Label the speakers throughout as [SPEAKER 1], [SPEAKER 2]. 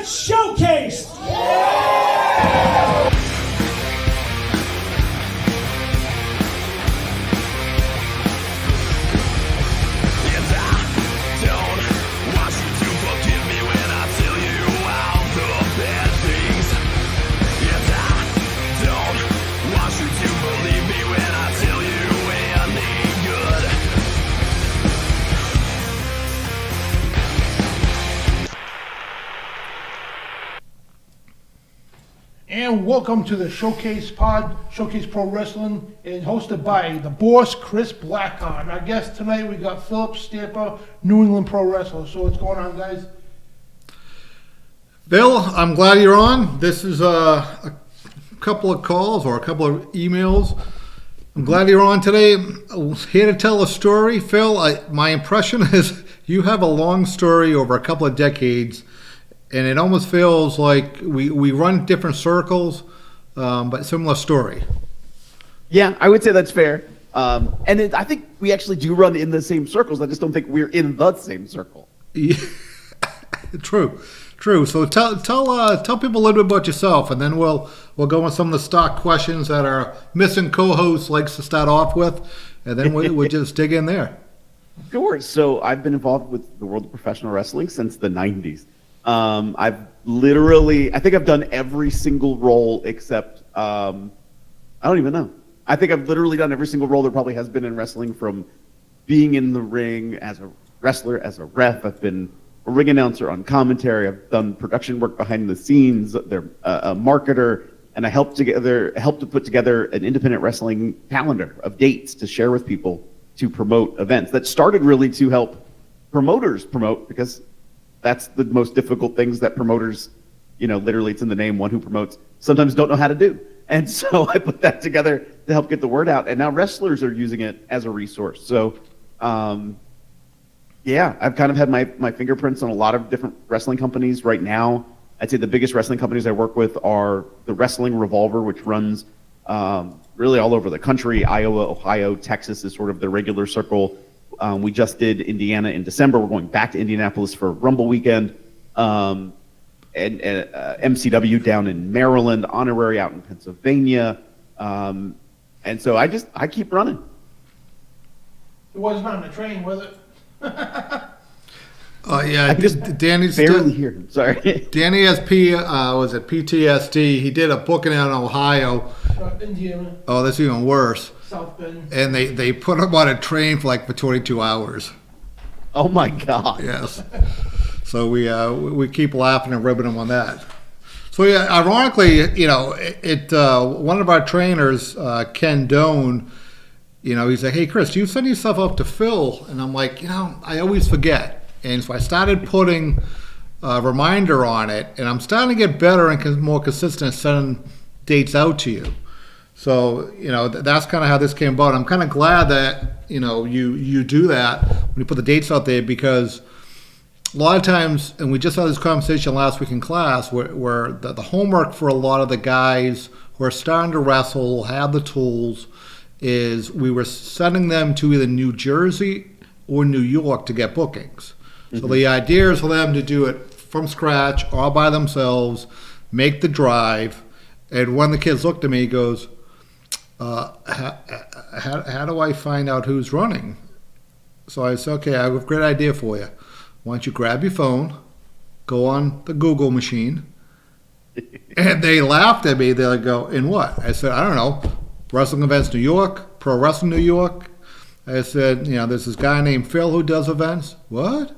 [SPEAKER 1] get showcased.
[SPEAKER 2] And welcome to the Showcase Pro Wrestling, and hosted by the boss, Chris Blackheart. Our guest tonight, we got Philip Stamper, New England Pro Wrestler. So what's going on, guys?
[SPEAKER 3] Bill, I'm glad you're on. This is a couple of calls or a couple of emails. I'm glad you're on today. I'm here to tell a story. Phil, my impression is you have a long story over a couple of decades. And it almost feels like we run different circles, but similar story.
[SPEAKER 4] Yeah, I would say that's fair. I think we actually do run in the same circles. I just don't think we're in the same circle.
[SPEAKER 3] Yeah. True. So tell people a little bit about yourself, and then we'll go on some of the stock questions that our missing co-host likes to start off with, and then we'll just dig in there.
[SPEAKER 4] Sure. So I've been involved with the world of professional wrestling since the 90s. I think I've done every single role except, I don't even know. I think I've literally done every single role there probably has been in wrestling, from being in the ring as a wrestler, as a ref. I've been a ring announcer on commentary. I've done production work behind the scenes. They're a marketer, and I helped to put together an independent wrestling calendar of dates to share with people to promote events. That started really to help promoters promote, because that's the most difficult things that promoters, literally it's in the name, one who promotes, sometimes don't know how to do. And so I put that together to help get the word out. And now wrestlers are using it as a resource. So, I've kind of had my fingerprints on a lot of different wrestling companies right now. I'd say the biggest wrestling companies I work with are the Wrestling Revolver, which runs really all over the country. Iowa, Ohio, Texas is sort of the regular circle. We just did Indiana in December. We're going back to Indianapolis for Rumble weekend. And MCW down in Maryland, Honorary out in Pennsylvania. And so I keep running.
[SPEAKER 2] It wasn't on the train, was it?
[SPEAKER 3] Yeah, Danny's
[SPEAKER 4] barely hear him. Sorry.
[SPEAKER 3] Danny has PTSD. He did a booking out in Ohio.
[SPEAKER 2] Indiana.
[SPEAKER 3] Oh, that's even worse.
[SPEAKER 2] South Bend.
[SPEAKER 3] And they put him on a train for 22 hours.
[SPEAKER 4] Oh my God.
[SPEAKER 3] Yes. So we keep laughing and ribbing him on that. So yeah, ironically, one of our trainers, Ken Doan, he's like, "Hey Chris, do you send yourself up to Phil?" And I'm like, I always forget. And so I started putting a reminder on it, and I'm starting to get better and more consistent at sending dates out to you. So, that's kind of how this came about. I'm kind of glad that, you do that when you put the dates out there, because a lot of times, and we just had this conversation last week in class, where the homework for a lot of the guys who are starting to wrestle, have the tools, is we were sending them to either New Jersey or New York to get bookings. Mm-hmm. So the idea is for them to do it from scratch, all by themselves, make the drive. And one of the kids looked at me, he goes, how do I find out who's running? So I said, okay, I have a great idea for you. Why don't you grab your phone, go on the Google machine, and they laughed at me. They go, in what? I said, I don't know, Wrestling Events New York, Pro Wrestling New York. I said, there's this guy named Phil who does events. What?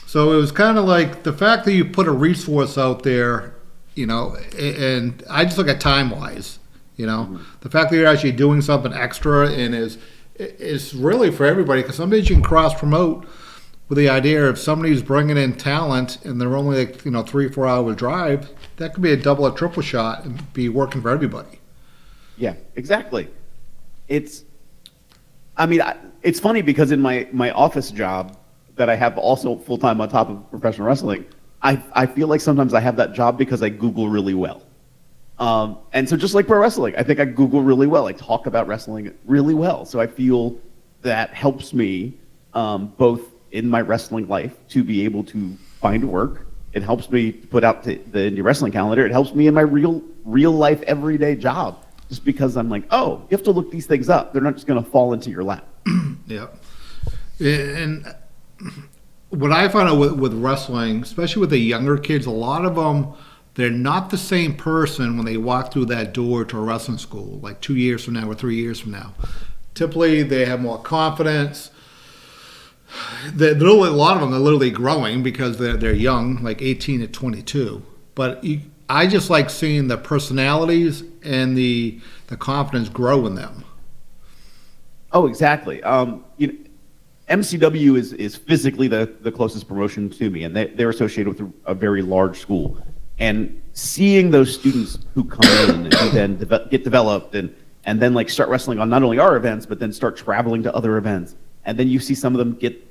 [SPEAKER 3] So it was kind of like the fact that you put a resource out there, and I just look at time-wise. The fact that you're actually doing something extra and is really for everybody, because some days you can cross-promote with the idea of somebody's bringing in talent and they're only 3-4 hour drive. That could be a double or triple shot and be working for everybody.
[SPEAKER 4] Yeah, exactly. It's funny because in my office job that I have also full-time on top of professional wrestling, I feel like sometimes I have that job because I Google really well. And so just like pro wrestling, I think I Google really well. I talk about wrestling really well. So I feel that helps me both in my wrestling life to be able to find work It helps me put out the indie wrestling calendar. It helps me in my real life everyday job, just because I'm like, oh, you have to look these things up. They're not just going to fall into your lap.
[SPEAKER 3] Yeah. And what I find out with wrestling, especially with the younger kids, a lot of them, they're not the same person when they walk through that door to a wrestling school, like 2 years from now or 3 years from now. Typically, they have more confidence. A lot of them are literally growing because they're young, like 18 to 22. But I just like seeing the personalities and the confidence grow in them.
[SPEAKER 4] Oh, exactly. MCW is physically the closest promotion to me, and they're associated with a very large school. And seeing those students who come in and who then get developed and then like start wrestling on not only our events, but then start traveling to other events. And then you see some of them get,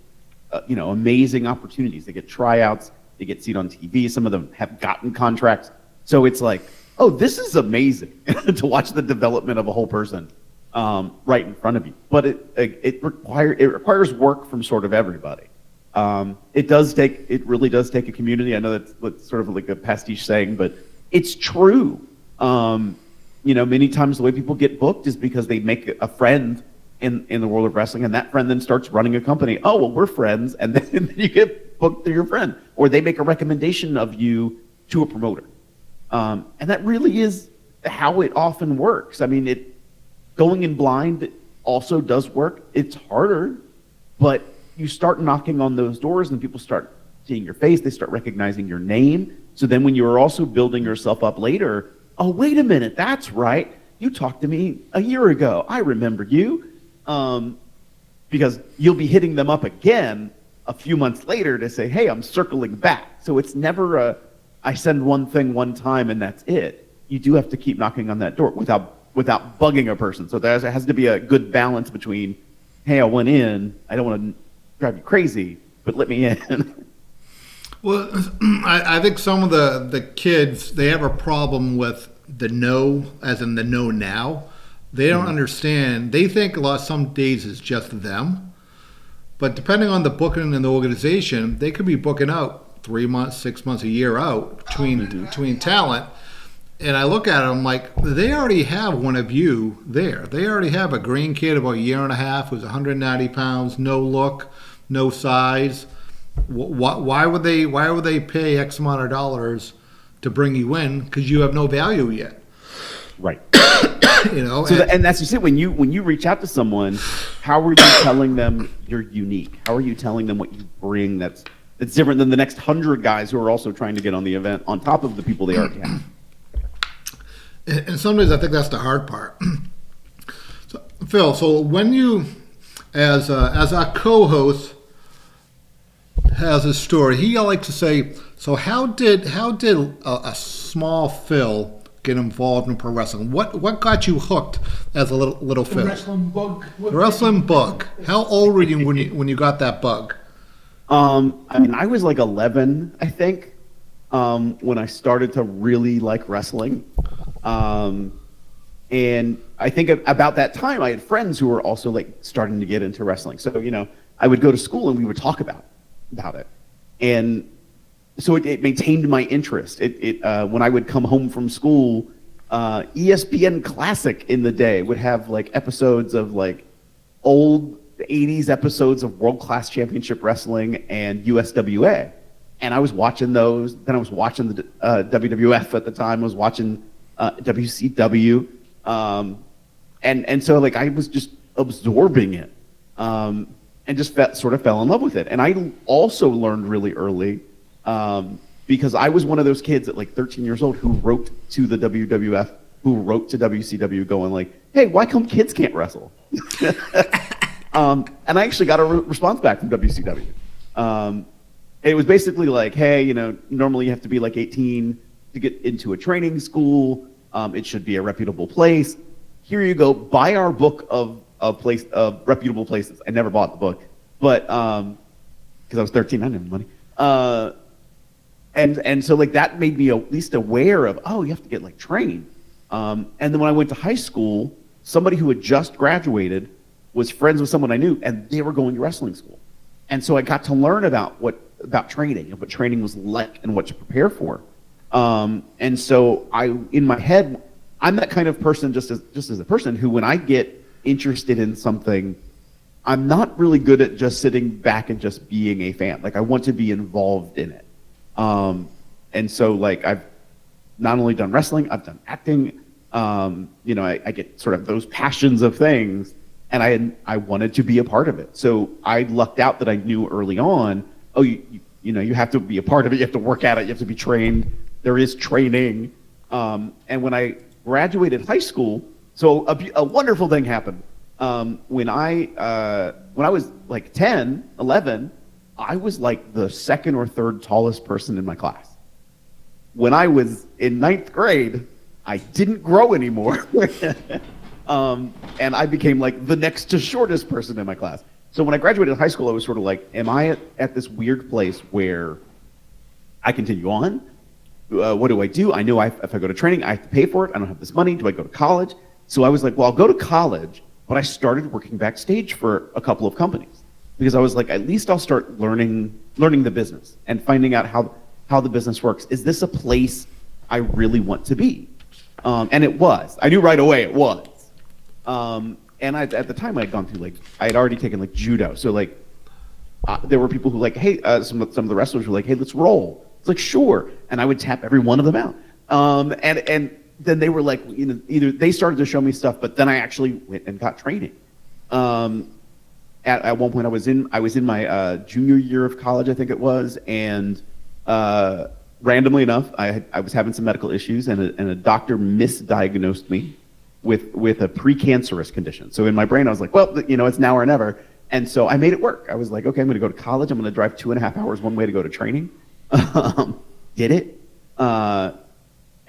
[SPEAKER 4] amazing opportunities. They get tryouts, they get seen on TV. Some of them have gotten contracts. So it's like, oh, this is amazing to watch the development of a whole person right in front of you. But it requires work from sort of everybody. It really does take a community. I know that's sort of like a pastiche saying, but it's true. Many times the way people get booked is because they make a friend in the world of wrestling, and that friend then starts running a company. Oh, well, we're friends, and then you get booked through your friend, or they make a recommendation of you to a promoter. And that really is how it often works. I mean, going in blind also does work. It's harder, but you start knocking on those doors and people start seeing your face. They start recognizing your name. So then when you're also building yourself up later, oh, wait a minute, that's right. You talked to me a year ago. I remember you. Because you'll be hitting them up again a few months later to say, hey, I'm circling back. So it's never I send one thing one time and that's it. You do have to keep knocking on that door without bugging a person. So there has to be a good balance between, hey, I went in, I don't want to drive you crazy, but let me in.
[SPEAKER 3] Well, I think some of the kids, they have a problem with the no, as in the no now. They don't understand. They think some days it's just them. But depending on the booking and the organization, they could be booking out 3 months, 6 months, a year out between talent. And I look at them like, they already have one of you there. They already have a green kid about a year and a half who's 190 pounds, no look, no size. Why would they pay X amount of dollars to bring you in? Because you have no value yet.
[SPEAKER 4] Right.
[SPEAKER 3] And
[SPEAKER 4] that's just it. When you reach out to someone, how are you telling them you're unique? How are you telling them what you bring that's different than the next 100 guys who are also trying to get on the event on top of the people they already have?
[SPEAKER 3] And sometimes I think that's the hard part. So, Phil, so when you, as our co-host has a story, he likes to say, so how did a small Phil get involved in pro wrestling? What got you hooked as a little Phil?
[SPEAKER 2] The wrestling bug.
[SPEAKER 3] The wrestling bug. How old were you when you got that bug?
[SPEAKER 4] I was like 11, I think, when I started to really like wrestling. And I think about that time, I had friends who were also like starting to get into wrestling. So, I would go to school and we would talk about it. And so it maintained my interest. When I would come home from school, ESPN Classic in the day would have like episodes of like old 80s episodes of World Class Championship Wrestling and USWA. And I was watching those. Then I was watching the WWF at the time. I was watching WCW. And so like I was just absorbing it and just sort of fell in love with it. And I also learned really early because I was one of those kids at like 13 years old who wrote to the WWF, who wrote to WCW going like, hey, why come kids can't wrestle? And I actually got a response back from WCW. It was basically like, hey, normally you have to be like 18 to get into a training school. It should be a reputable place. Here you go, buy our book of reputable places. I never bought the book, but because I was 13, I didn't have money. And so like that made me at least aware of, oh, you have to get like trained. And then when I went to high school, somebody who had just graduated was friends with someone I knew, and they were going to wrestling school. And so I got to learn about what about training and what training was like and what to prepare for. And so in my head, I'm that kind of person, just as a person who, when I get interested in something, I'm not really good at just sitting back and just being a fan. Like, I want to be involved in it. And so, like, I've not only done wrestling, I've done acting. I get sort of those passions of things, and I wanted to be a part of it. So I lucked out that I knew early on, you have to be a part of it. You have to work at it. You have to be trained. There is training. And when I graduated high school, so a wonderful thing happened. When I was like 10, 11, I was like the second or third tallest person in my class. When I was in ninth grade, I didn't grow anymore. And I became like the next to shortest person in my class. So when I graduated high school, I was sort of like, am I at this weird place where I continue on? What do I do? I know if I go to training, I have to pay for it. I don't have this money. Do I go to college? So I was like, well, I'll go to college. But I started working backstage for a couple of companies because I was like, at least I'll start learning the business and finding out how the business works. Is this a place I really want to be? And it was. I knew right away it was. And at the time I had gone through I had already taken judo. So there were people who hey, some of the wrestlers were like, hey, let's roll. It's like, sure. And I would tap every one of them out. And then they were like, either they started to show me stuff, but then I actually went and got training. At one point I was in my junior year of college, I think it was. And randomly enough, I was having some medical issues, and a doctor misdiagnosed me with a precancerous condition. So in my brain, I was like, well, it's now or never. And so I made it work. I was like, okay, I'm going to go to college. I'm going to drive 2.5 hours one way to go to training. Did it.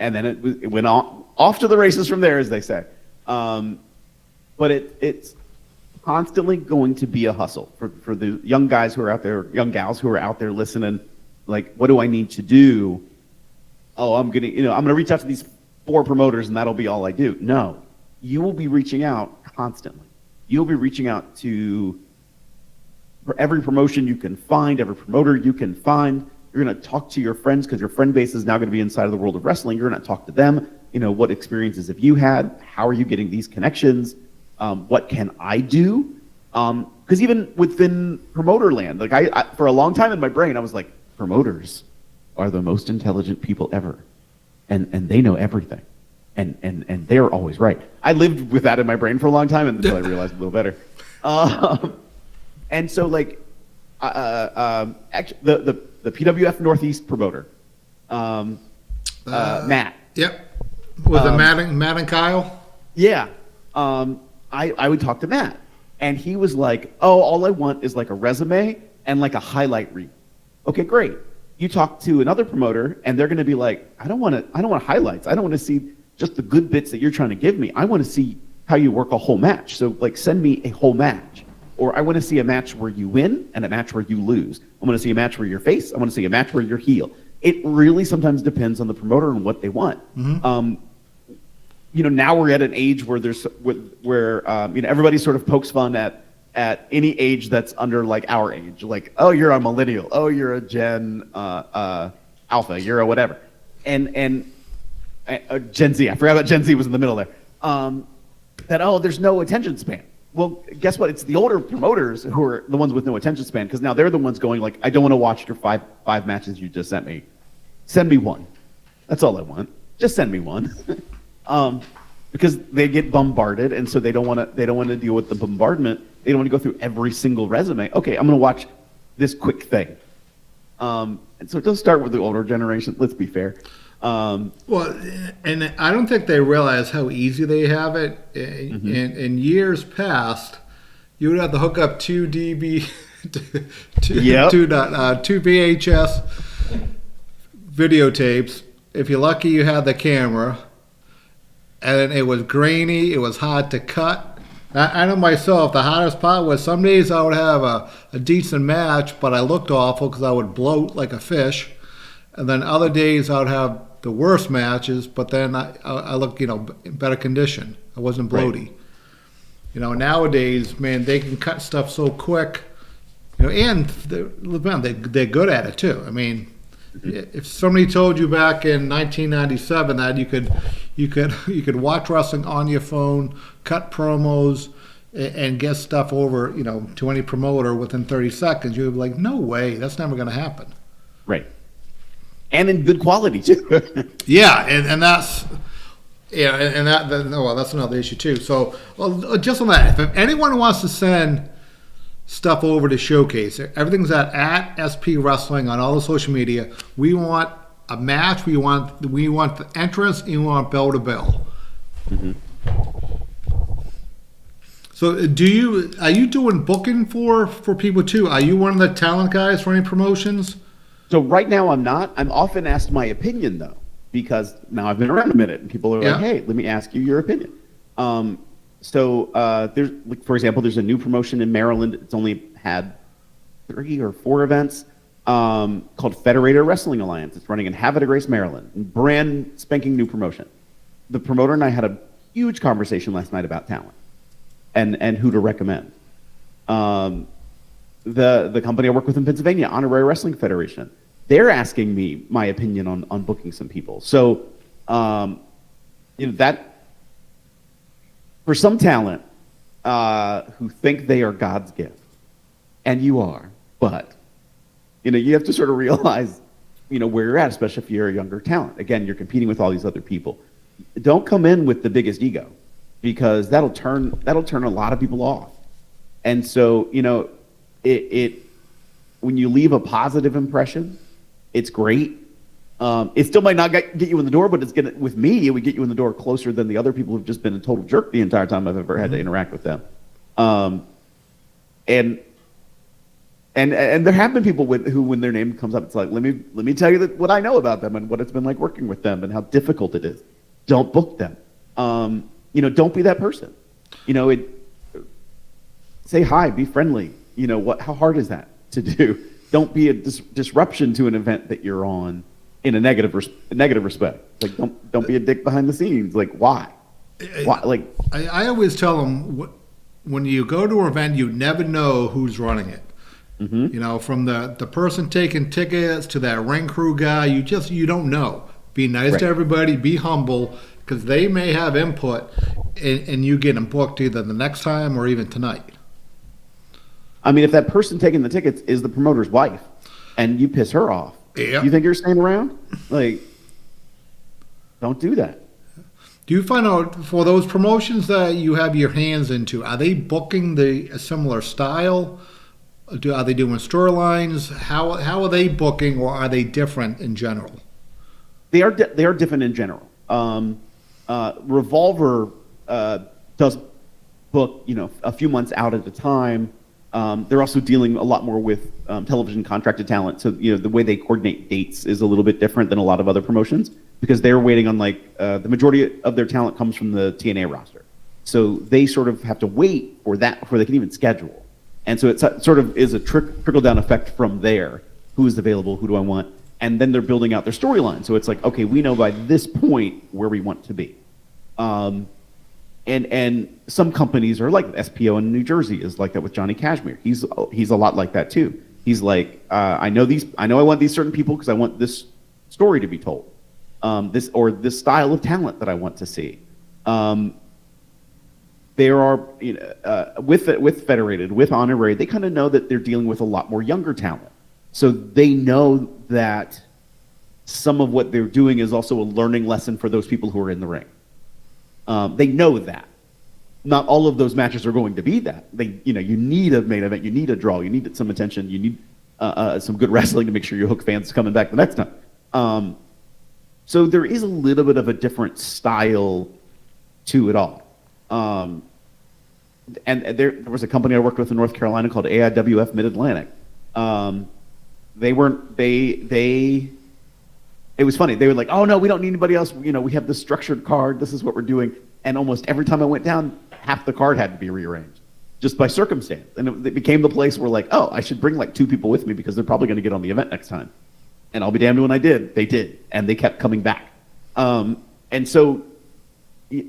[SPEAKER 4] And then it went off to the races from there, as they say. But it's constantly going to be a hustle for the young guys who are out there, young gals who are out there listening. Like, what do I need to do? Oh, I'm gonna reach out to these 4 promoters and that'll be all I do. No, you will be reaching out constantly. You'll be reaching out for every promotion you can find, every promoter you can find. You're going to talk to your friends because your friend base is now going to be inside of the world of wrestling. You're going to talk to them. What experiences have you had? How are you getting these connections? What can I do? Because even within promoter land, I for a long time in my brain, I was like, promoters are the most intelligent people ever. And they know everything. And they're always right. I lived with that in my brain for a long time until I realized a little better. And so actually, the PWF Northeast promoter, Matt.
[SPEAKER 3] Yep. Was it Matt and Kyle?
[SPEAKER 4] Yeah. I would talk to Matt, and he was like, oh, all I want is a resume and a highlight reel. Okay, great. You talk to another promoter, and they're going to be like, I don't want highlights. I don't want to see just the good bits that you're trying to give me. I want to see how you work a whole match. So send me a whole match. Or I want to see a match where you win and a match where you lose. I want to see a match where you're face. I want to see a match where you're heel. It really sometimes depends on the promoter and what they want. Mm-hmm. Now we're at an age where everybody sort of pokes fun at any age that's under our age. Oh, you're a millennial. Oh, you're a Gen Alpha. You're a whatever. And Gen Z. I forgot that Gen Z was in the middle there. There's no attention span. Well, guess what? It's the older promoters who are the ones with no attention span, because now they're the ones going I don't want to watch your five matches you just sent me. Send me one. That's all I want. Just send me one. Because they get bombarded, and so they don't want to deal with the bombardment. They don't want to go through every single resume. Okay, I'm going to watch this quick thing. And so it does start with the older generation. Let's be fair.
[SPEAKER 3] Well, and I don't think they realize how easy they have it.
[SPEAKER 4] Mm-hmm.
[SPEAKER 3] In years past, you would have to hook up two VHS videotapes. If you're lucky, you had the camera, and it was grainy. It was hard to cut. I know myself, the hardest part was some days I would have a decent match, but I looked awful because I would bloat like a fish. And then other days I would have the worst matches, but then I looked, in better condition. I wasn't bloaty. Right. Nowadays, man, they can cut stuff so quick. and they're good at it too. I mean, if somebody told you back in 1997 that you could watch wrestling on your phone, cut promos, and get stuff over, to any promoter within 30 seconds, you'd be like, no way, that's never going to happen.
[SPEAKER 4] Right. And in good quality too.
[SPEAKER 3] Yeah, and that's that's another issue too. So, just on that, if anyone wants to send stuff over to Showcase, everything's at SP Wrestling on all the social media. We want a match. We want the entrance, and we want bell to bell.
[SPEAKER 4] Mm-hmm.
[SPEAKER 3] So, are you doing booking for people too? Are you one of the talent guys for any promotions?
[SPEAKER 4] So right now I'm not. I'm often asked my opinion though, because now I've been around a minute and people are like, hey, let me ask you your opinion. There's, like, for example, there's a new promotion in Maryland. It's only had 3 or 4 events called Federated Wrestling Alliance. It's running in Havre de Grace, Maryland. Brand spanking new promotion. The promoter and I had a huge conversation last night about talent and who to recommend. The company I work with in Pennsylvania, Honorary Wrestling Federation, they're asking me my opinion on booking some people. So, that for some talent who think they are God's gift, and you are, but you have to sort of realize where you're at, especially if you're a younger talent. Again, you're competing with all these other people. Don't come in with the biggest ego, because that'll turn a lot of people off. And so it when you leave a positive impression, it's great. It still might not get you in the door, but with me, it would get you in the door closer than the other people who've just been a total jerk the entire time I've ever had to interact with them. And there have been people who, when their name comes up, it's like, let me tell you what I know about them and what it's been like working with them and how difficult it is. Don't book them. Don't be that person. Say hi, be friendly. How hard is that to do? Don't be a disruption to an event that you're on in a negative respect. Like, don't be a dick behind the scenes. Like, why? Why? Like,
[SPEAKER 3] I always tell them, when you go to an event, you never know who's running it. Mm-hmm. From the person taking tickets to that ring crew guy, you don't know. Be nice to everybody. Be humble, because they may have input in you getting booked either the next time or even tonight.
[SPEAKER 4] I mean, if that person taking the tickets is the promoter's wife, and you piss her off, you think you're staying around? Like, don't do that.
[SPEAKER 3] Do you find out for those promotions that you have your hands into, are they booking a similar style? Are they doing storylines? How are they booking, or are they different in general?
[SPEAKER 4] They are different in general. Revolver does book a few months out at a time. They're also dealing a lot more with television contracted talent, so the way they coordinate dates is a little bit different than a lot of other promotions, because they're waiting on the majority of their talent comes from the TNA roster, so they sort of have to wait for that before they can even schedule, and so it sort of is a trickle down effect from there. Who is available? Who do I want? And then they're building out their storyline, so it's like, okay, we know by this point where we want to be. And some companies are like SPO in New Jersey is like that with Johnny Cashmere. He's a lot like that too. He's like, I know I want these certain people because I want this story to be told, this style of talent that I want to see. There are with Federated, with Honorary, they kind of know that they're dealing with a lot more younger talent, so they know that some of what they're doing is also a learning lesson for those people who are in the ring. They know that. Not all of those matches are going to be that. You need a main event, you need a draw, you need some attention, you need some good wrestling to make sure you hook fans coming back the next time. So there is a little bit of a different style to it all. And there was a company I worked with in North Carolina called AIWF Mid-Atlantic. It was funny. They were like, oh, no, we don't need anybody else. We have this structured card. This is what we're doing. And almost every time I went down, half the card had to be rearranged just by circumstance. And it became the place where, like, oh, I should bring like 2 people with me because they're probably going to get on the event next time. And I'll be damned when I did. They did. And they kept coming back. And so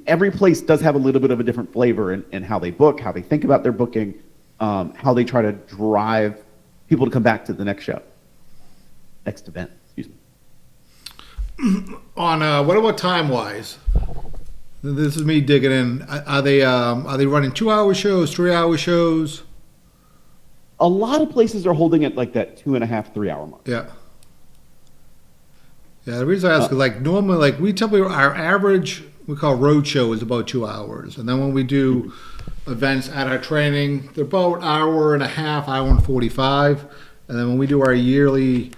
[SPEAKER 4] every place does have a little bit of a different flavor in how they book, how they think about their booking, how they try to drive people to come back to the next event. Excuse me.
[SPEAKER 3] On what about time wise? This is me digging in. Are they running 2-hour shows, 3-hour shows?
[SPEAKER 4] A lot of places are holding it like that 2.5, 3 hour mark.
[SPEAKER 3] Yeah. Yeah, the reason I ask is like normally, like we typically, our average, we call road show is about 2 hours. And then when we do events at our training, they're about hour and a half, hour and 45. And then when we do our yearly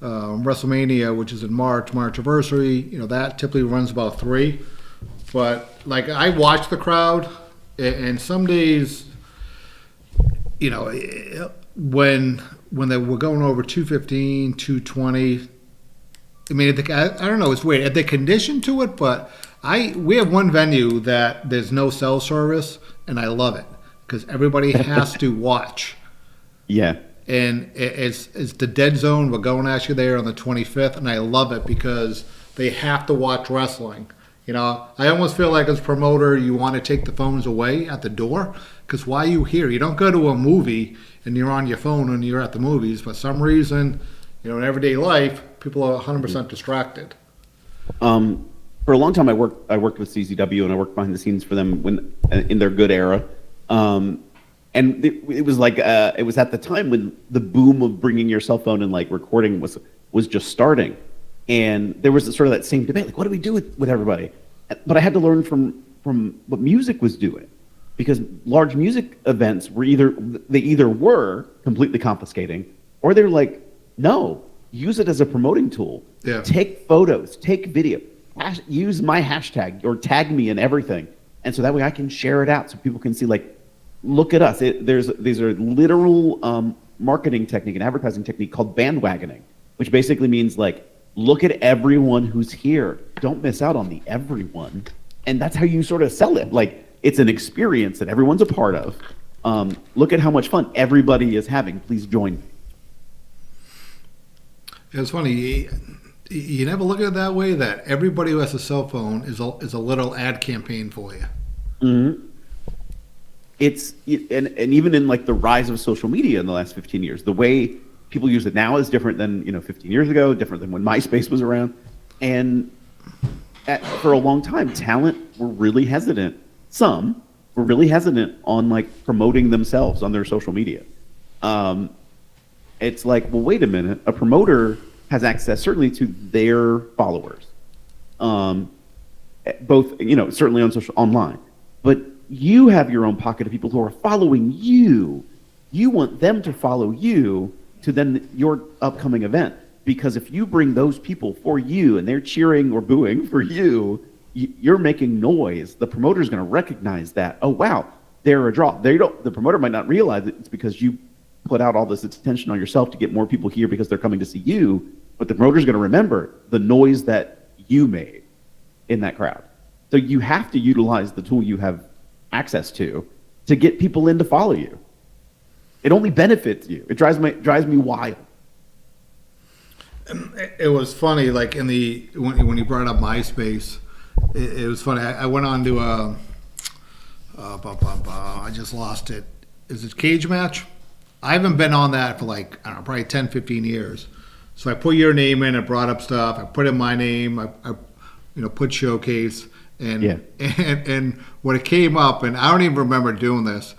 [SPEAKER 3] WrestleMania, which is in March anniversary, that typically runs about 3. But like I watch the crowd, and some days, when they were going over 215, 220, I mean, I don't know, it's weird. They're conditioned to it, but we have one venue that there's no cell service, and I love it because everybody has to watch. Yeah. And it's the dead zone. We're going actually there on the 25th, and I love it because they have to watch wrestling. I almost feel like as a promoter, you want to take the phones away at the door because why are you here? You don't go to a movie and you're on your phone when you're at the movies. For some reason, in everyday life, people are 100% distracted.
[SPEAKER 4] For a long time, I worked with CZW and I worked behind the scenes for them in their good era. And it was like it was at the time when the boom of bringing your cell phone and like recording was just starting. And there was sort of that same debate, like, what do we do with everybody? But I had to learn from what music was doing, because large music events were either were completely confiscating, or they're like, no, use it as a promoting tool.
[SPEAKER 3] Yeah.
[SPEAKER 4] Take photos, take video, use my hashtag or tag me in everything, and so that way I can share it out so people can see, like, look at us. These are literal marketing technique and advertising technique called bandwagoning, which basically means like, look at everyone who's here. Don't miss out on the everyone. And that's how you sort of sell it. Like, it's an experience that everyone's a part of. Look at how much fun everybody is having. Please join me.
[SPEAKER 3] It's funny. You never look at it that way, that everybody who has a cell phone is a little ad campaign for you.
[SPEAKER 4] Mm-hmm. And even in like the rise of social media in the last 15 years, the way people use it now is different than 15 years ago, different than when MySpace was around. And for a long time, talent were really hesitant. Some were really hesitant on like promoting themselves on their social media. It's like, well, wait a minute. A promoter has access certainly to their followers, both certainly online, but you have your own pocket of people who are following you. You want them to follow you to then your upcoming event. Because if you bring those people for you and they're cheering or booing for you, you're making noise. The promoter's going to recognize that. Oh, wow, they're a draw. The promoter might not realize it's because you put out all this attention on yourself to get more people here because they're coming to see you. But the promoter's going to remember the noise that you made in that crowd. So you have to utilize the tool you have access to get people in to follow you. It only benefits you. It drives me wild.
[SPEAKER 3] It was funny, like when you brought up MySpace, it was funny. I went on to I just lost it. Is it Cage Match? I haven't been on that for like, I don't know, probably 10, 15 years. So I put your name in, I brought up stuff, I put in my name, I put Showcase, and when it came up, and I don't even remember doing this,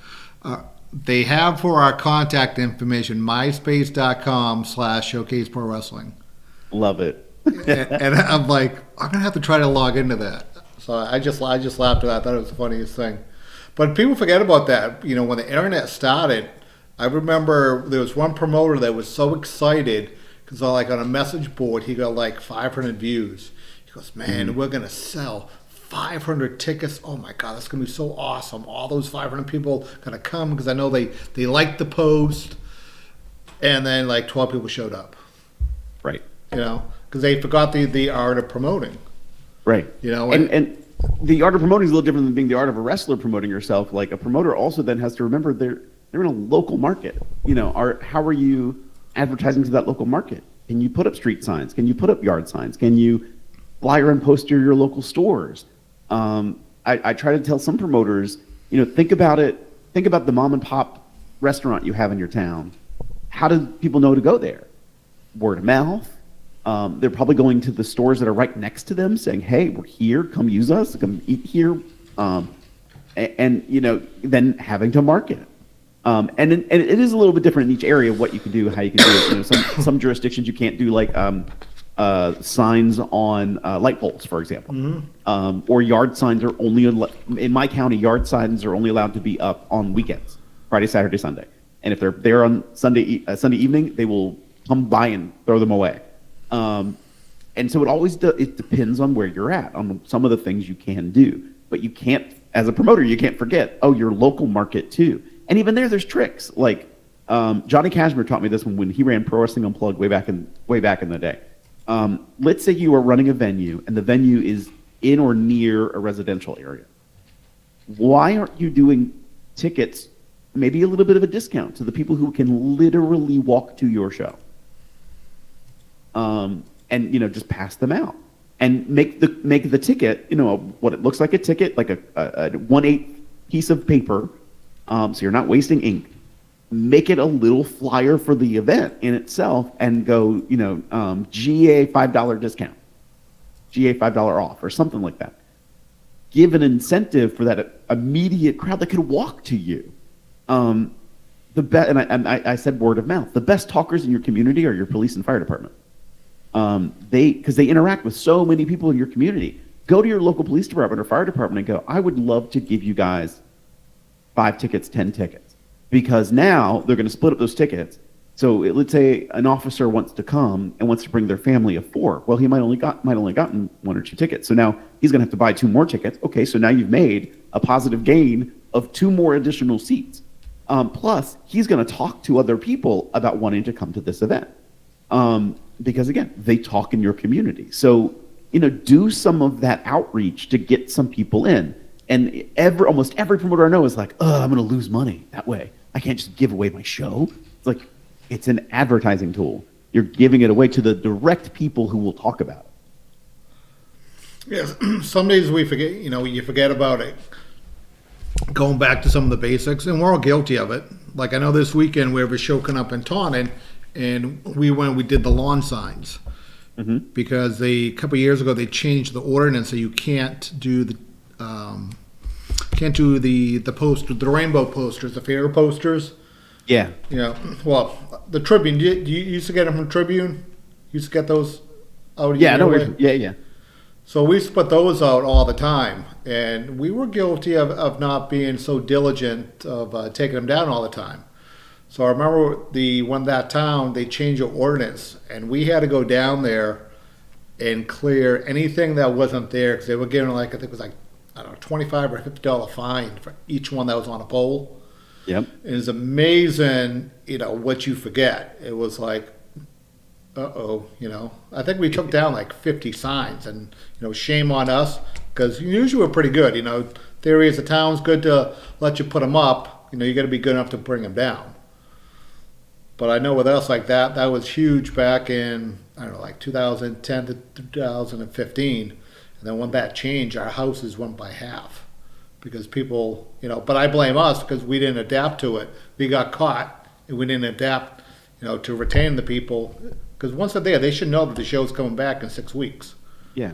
[SPEAKER 3] they have for our contact information, myspace.com/Showcase Pro Wrestling.
[SPEAKER 4] Love it.
[SPEAKER 3] and I'm like, I'm gonna have to try to log into that. So I just laughed at that. I thought it was the funniest thing. But people forget about that. When the internet started, I remember there was one promoter that was so excited because like on a message board he got like 500 views. He goes, man, we're gonna sell 500 tickets. Oh my God, that's gonna be so awesome. All those 500 people gonna come because I know they liked the post. And then like 12 people showed up.
[SPEAKER 4] Right.
[SPEAKER 3] Because they forgot the art of promoting.
[SPEAKER 4] Right. And the art of promoting is a little different than being the art of a wrestler promoting yourself. Like a promoter also then has to remember they're in a local market. How are you advertising to that local market? Can you put up street signs? Can you put up yard signs? Can you flyer and poster your local stores? I try to tell some promoters, think about it. Think about the mom and pop restaurant you have in your town. how do people know to go there? Word of mouth. They're probably going to the stores that are right next to them saying, hey, we're here, come use us, come eat here. And then having to market it. And it is a little bit different in each area of what you can do, how you can do it. Some jurisdictions you can't do like signs on light poles, for example. Or yard signs are only, in my county, yard signs are only allowed to be up on weekends, Friday, Saturday, Sunday. And if they're there on Sunday evening, they will come by and throw them away. And so it depends on where you're at, on some of the things you can do. But you can't, as a promoter, you can't forget, your local market too. And even there's tricks. Like Johnny Cashmere taught me this when he ran Pro Wrestling Unplugged way back in the day. Let's say you are running a venue and the venue is in or near a residential area. Why aren't you doing tickets, maybe a little bit of a discount to the people who can literally walk to your show? And just pass them out and make the ticket, what it looks like a ticket, like a 1/8 piece of paper. So you're not wasting ink. Make it a little flyer for the event in itself and go, GA $5 discount, GA $5 off, or something like that. Give an incentive for that immediate crowd that could walk to you. And I said word of mouth. The best talkers in your community are your police and fire department. Because they interact with so many people in your community. Go to your local police department or fire department and go, I would love to give you guys 5 tickets, 10 tickets. Because now they're going to split up those tickets. So let's say an officer wants to come and wants to bring their family of 4. Well, he might only gotten 1 or 2 tickets. So now he's going to have to buy 2 more tickets. Okay, so now you've made a positive gain of 2 more additional seats. Plus, he's going to talk to other people about wanting to come to this event. Because again, they talk in your community. So, do some of that outreach to get some people in. And almost every promoter I know is like, I'm going to lose money that way. I can't just give away my show. It's like, it's an advertising tool. You're giving it away to the direct people who will talk about it.
[SPEAKER 3] Yes, some days we forget, you forget about it. Going back to some of the basics, and we're all guilty of it. Like I know this weekend we have a show coming up in Taunton, and we did the lawn signs. Because a couple of years ago they changed the ordinance so you can't do the poster, the rainbow posters, the fair posters.
[SPEAKER 4] Yeah.
[SPEAKER 3] Well, the Tribune. Do you used to get them from Tribune? You used to get those out?
[SPEAKER 4] Yeah, yeah.
[SPEAKER 3] So we used to put those out all the time, and we were guilty of not being so diligent of taking them down all the time. So I remember that town, they changed the ordinance, and we had to go down there and clear anything that wasn't there, because they were giving I think it was like, I don't know, $25 or $50 fine for each one that was on a pole.
[SPEAKER 4] Yep.
[SPEAKER 3] It's amazing, what you forget. It was like, I think we took down like 50 signs, and, shame on us, because usually we're pretty good. Theory is the town's good to let you put them up. You got to be good enough to bring them down. But I know with us like that was huge back in, I don't know, like 2010 to 2015. And then when that changed, our houses went by half. Because people, but I blame us because we didn't adapt to it. We got caught and we didn't adapt, to retain the people. Because once they're there, they should know that the show's coming back in 6 weeks.
[SPEAKER 4] Yeah.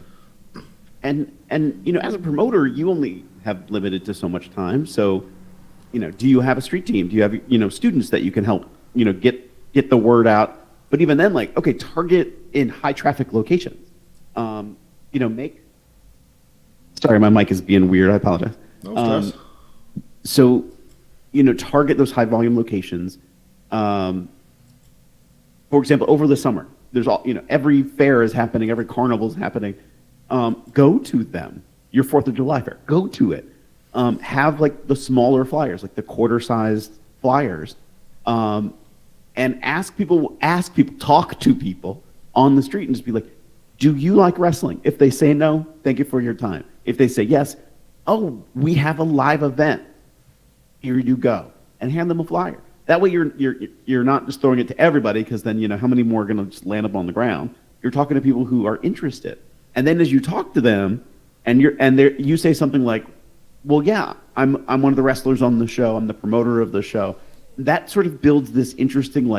[SPEAKER 4] And as a promoter, you only have limited to so much time. So, do you have a street team? Do you have, students that you can help, get the word out? But even then, target in high traffic locations. Sorry, my mic is being weird. I apologize.
[SPEAKER 3] No stress.
[SPEAKER 4] So, target those high volume locations. For example, over the summer, there's every fair is happening, every carnival is happening. Go to them. Your 4th of July fair, go to it. Have the smaller flyers, like the quarter-sized flyers, and ask people, talk to people on the street and just be like, do you like wrestling? If they say no, thank you for your time. If they say yes, we have a live event. Here you go. And hand them a flyer. That way you're not just throwing it to everybody, because then, how many more are going to just land up on the ground? You're talking to people who are interested. And then as you talk to them and you say something like, well, yeah, I'm one of the wrestlers on the show. I'm the promoter of the show. That sort of builds this interesting,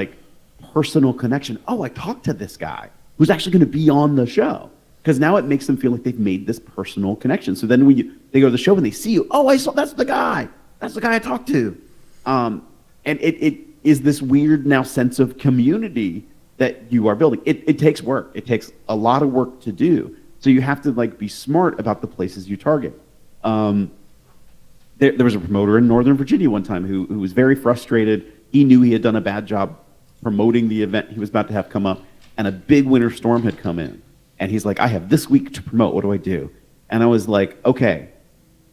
[SPEAKER 4] personal connection. Oh, I talked to this guy who's actually going to be on the show. Because now it makes them feel like they've made this personal connection. So then when they go to the show and they see you, oh, that's the guy. That's the guy I talked to. And it is this weird now sense of community that you are building. It takes work. It takes a lot of work to do. So you have to be smart about the places you target. There was a promoter in Northern Virginia one time who was very frustrated. He knew he had done a bad job promoting the event he was about to have come up, and a big winter storm had come in. And he's like, I have this week to promote. What do I do? And I was like, okay,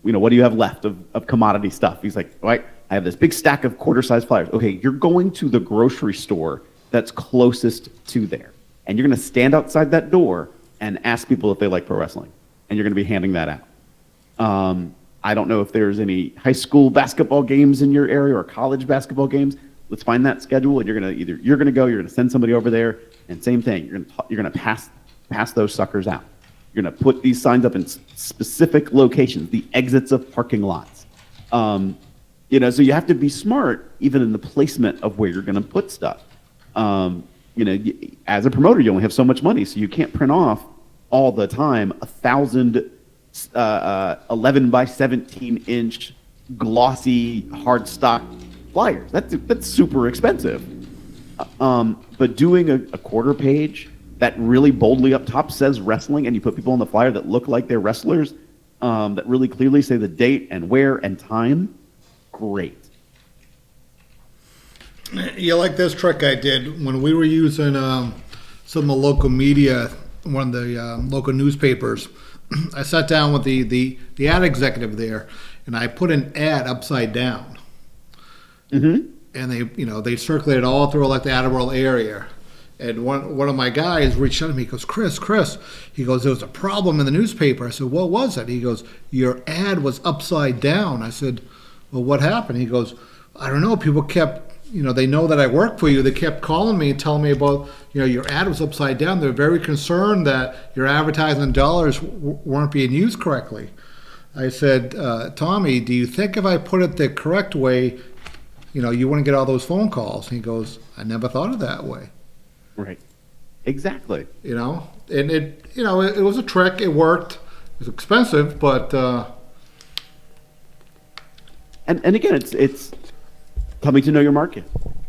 [SPEAKER 4] what do you have left of commodity stuff? He's like, all right, I have this big stack of quarter-size flyers. Okay, you're going to the grocery store that's closest to there. And you're going to stand outside that door and ask people if they like pro wrestling. And you're going to be handing that out. I don't know if there's any high school basketball games in your area or college basketball games. Let's find that schedule, and you're going to go, you're going to send somebody over there, and same thing, you're going to pass those suckers out. You're going to put these signs up in specific locations, the exits of parking lots. So you have to be smart even in the placement of where you're going to put stuff. As a promoter, you only have so much money, so you can't print off all the time 1,000 11 by 17 inch glossy hard stock flyers. That's super expensive. But doing a quarter page that really boldly up top says wrestling, and you put people on the flyer that look like they're wrestlers, that really clearly say the date and where and time, great.
[SPEAKER 3] You like this trick I did when we were using some of the local media, one of the local newspapers. I sat down with the ad executive there, and I put an ad upside down. Mm-hmm. And they circulated all through the Attleboro area. And one of my guys reached out to me. He goes, Chris. He goes, there was a problem in the newspaper. I said, what was it? He goes, your ad was upside down. I said, well, what happened? He goes, I don't know. People kept, they know that I work for you. They kept calling me and telling me about, your ad was upside down. They're very concerned that your advertising dollars weren't being used correctly. I said, Tommy, do you think if I put it the correct way, you wouldn't get all those phone calls? And he goes, I never thought of that way.
[SPEAKER 4] Right. Exactly.
[SPEAKER 3] And it was a trick. It worked. It was expensive, but.
[SPEAKER 4] And again, it's coming to know your market.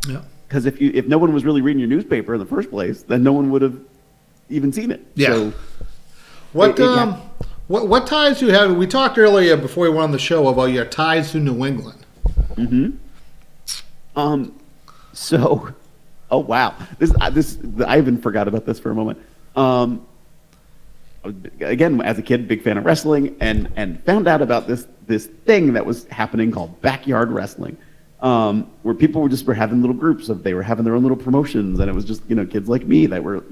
[SPEAKER 3] Yeah.
[SPEAKER 4] Because if no one was really reading your newspaper in the first place, then no one would have even seen it.
[SPEAKER 3] Yeah.
[SPEAKER 4] So
[SPEAKER 3] what ties do you have? We talked earlier before we went on the show about your ties to New England.
[SPEAKER 4] Mm-hmm. So, oh wow, this I even forgot about this for a moment. Again, as a kid, big fan of wrestling, and found out about this thing that was happening called backyard wrestling, where people were having little groups they were having their own little promotions, and it was just kids like me that were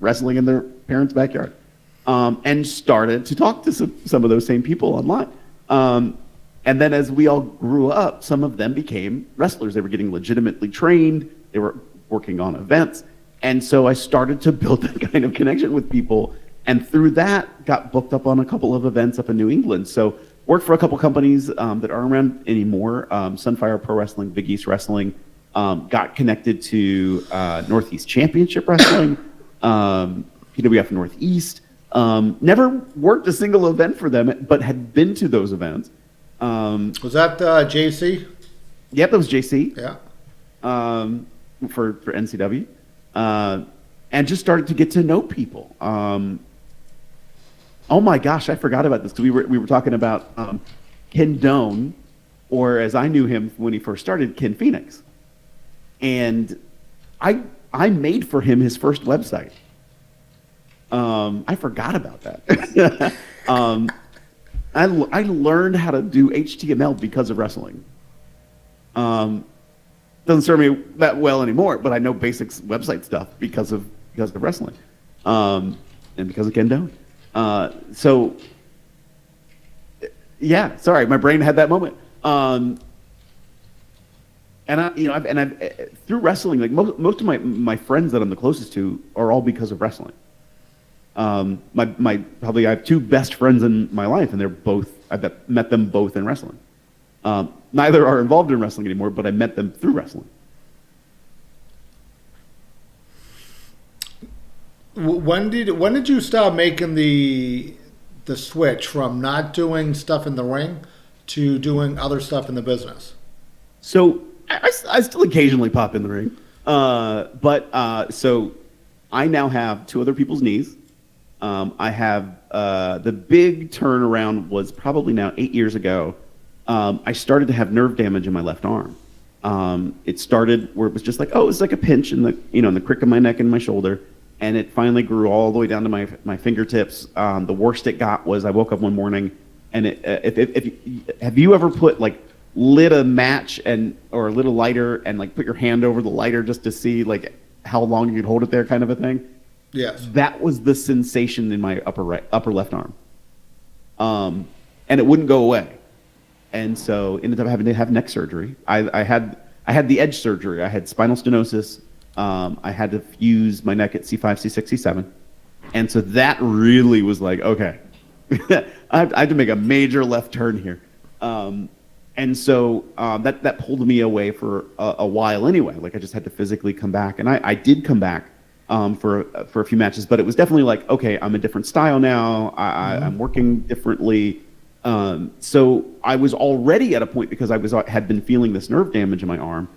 [SPEAKER 4] wrestling in their parents' backyard, and started to talk to some of those same people online. And then as we all grew up, some of them became wrestlers. They were getting legitimately trained. They were working on events. And so I started to build that kind of connection with people. And through that, got booked up on a couple of events up in New England. So worked for a couple companies that aren't around anymore. Sunfire Pro Wrestling, Big East Wrestling. Got connected to Northeast Championship Wrestling, PWF Northeast. Never worked a single event for them, but had been to those events.
[SPEAKER 3] Was that JC?
[SPEAKER 4] Yep, that was JC.
[SPEAKER 3] Yeah.
[SPEAKER 4] For NCW. And just started to get to know people. Oh my gosh, I forgot about this because we were talking about Ken Doan, or as I knew him when he first started, Ken Phoenix. And I made for him his first website. I forgot about that. I learned how to do HTML because of wrestling. Doesn't serve me that well anymore, but I know basics website stuff because of wrestling, and because of Ken Doan. So yeah, sorry, my brain had that moment. And I've through wrestling, like most of my friends that I'm the closest to are all because of wrestling. I have two best friends in my life, and I've met them both in wrestling. Neither are involved in wrestling anymore, but I met them through wrestling.
[SPEAKER 3] When did you start making the switch from not doing stuff in the ring to doing other stuff in the business?
[SPEAKER 4] So I still occasionally pop in the ring, so I now have two other people's knees. I have the big turnaround was probably now 8 years ago. I started to have nerve damage in my left arm. It started where it was just like, oh, it's like a pinch in the crick of my neck and my shoulder, and it finally grew all the way down to my fingertips. The worst it got was I woke up one morning, and have you ever lit a match or lit a lighter and like put your hand over the lighter just to see like how long you could hold it there, kind of a thing?
[SPEAKER 3] Yes.
[SPEAKER 4] That was the sensation in my upper left arm, and it wouldn't go away. And so ended up having to have neck surgery. I had the edge surgery. I had spinal stenosis. I had to fuse my neck at C5, C6, C7. And so that really was like, okay, I have to make a major left turn here. And so that pulled me away for a while anyway. Like I just had to physically come back. And I did come back for a few matches, but it was definitely like, okay, I'm a different style now. I'm working differently. So I was already at a point, because had been feeling this nerve damage in my arm,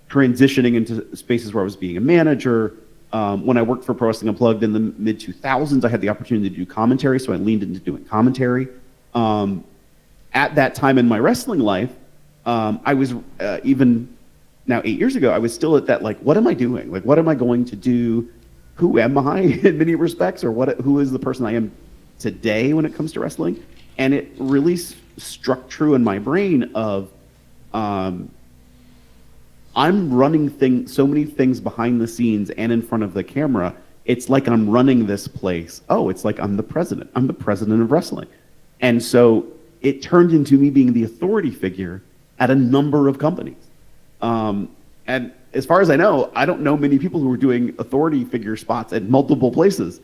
[SPEAKER 4] transitioning into spaces where I was being a manager. When I worked for Pro Wrestling Unplugged in the mid 2000s, I had the opportunity to do commentary, so I leaned into doing commentary. At that time in my wrestling life, I was even now 8 years ago, I was still at that, like, what am I doing? Like, what am I going to do? Who am I in many respects, or who is the person I am today when it comes to wrestling? And it really struck true in my brain of, I'm running so many things behind the scenes and in front of the camera. It's like I'm running this place. Oh, it's like I'm the president. I'm the president of wrestling. And so it turned into me being the authority figure at a number of companies. And as far as I know, I don't know many people who are doing authority figure spots at multiple places.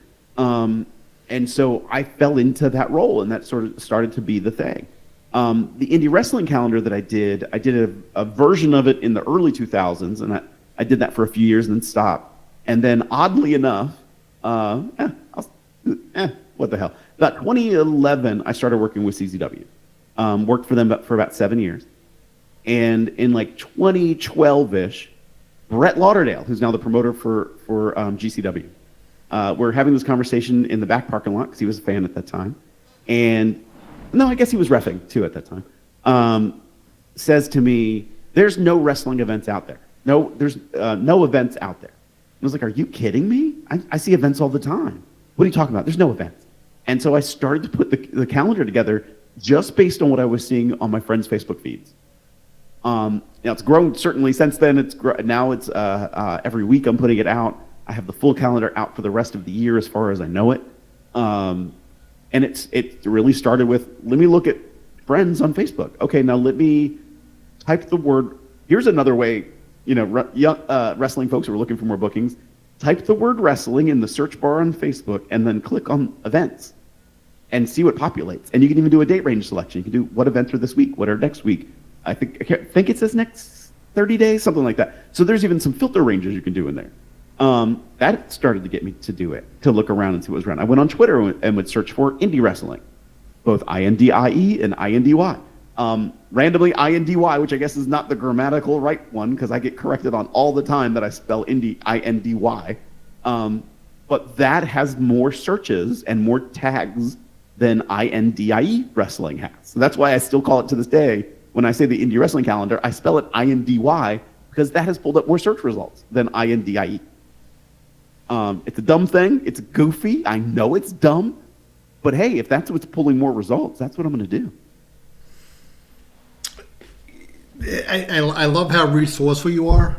[SPEAKER 4] And so I fell into that role, and that sort of started to be the thing. The indie wrestling calendar that I did a version of it in the early 2000s, and I did that for a few years and then stopped. And then oddly enough, what the hell? About 2011, I started working with CZW. Worked for them for about 7 years. And in like 2012-ish, Brett Lauderdale, who's now the promoter for GCW, we're having this conversation in the back parking lot because he was a fan at that time. And no, I guess he was reffing too at that time. Says to me, there's no wrestling events out there. No, there's no events out there. I was like, are you kidding me? I see events all the time. What are you talking about? There's no events. And so I started to put the calendar together just based on what I was seeing on my friends' Facebook feeds. It's grown certainly since then. Now it's every week I'm putting it out. I have the full calendar out for the rest of the year as far as I know it. And it really started with, let me look at friends on Facebook. Okay, now let me type the word. Here's another way, young wrestling folks who are looking for more bookings. Type the word wrestling in the search bar on Facebook and then click on events and see what populates. And you can even do a date range selection. You can do what events are this week, what are next week. I think it says next 30 days, something like that. So there's even some filter ranges you can do in there. That started to get me to do it, to look around and see what was around. I went on Twitter and would search for indie wrestling, both INDIE and INDY. Randomly INDY, which I guess is not the grammatical right one, because I get corrected on all the time that I spell indie INDY. But that has more searches and more tags than INDIE wrestling has. So that's why I still call it to this day, when I say the indie wrestling calendar, I spell it INDY, because that has pulled up more search results than INDIE. It's a dumb thing. It's goofy. I know it's dumb. But hey, if that's what's pulling more results, that's what I'm going to do.
[SPEAKER 3] I love how resourceful you are.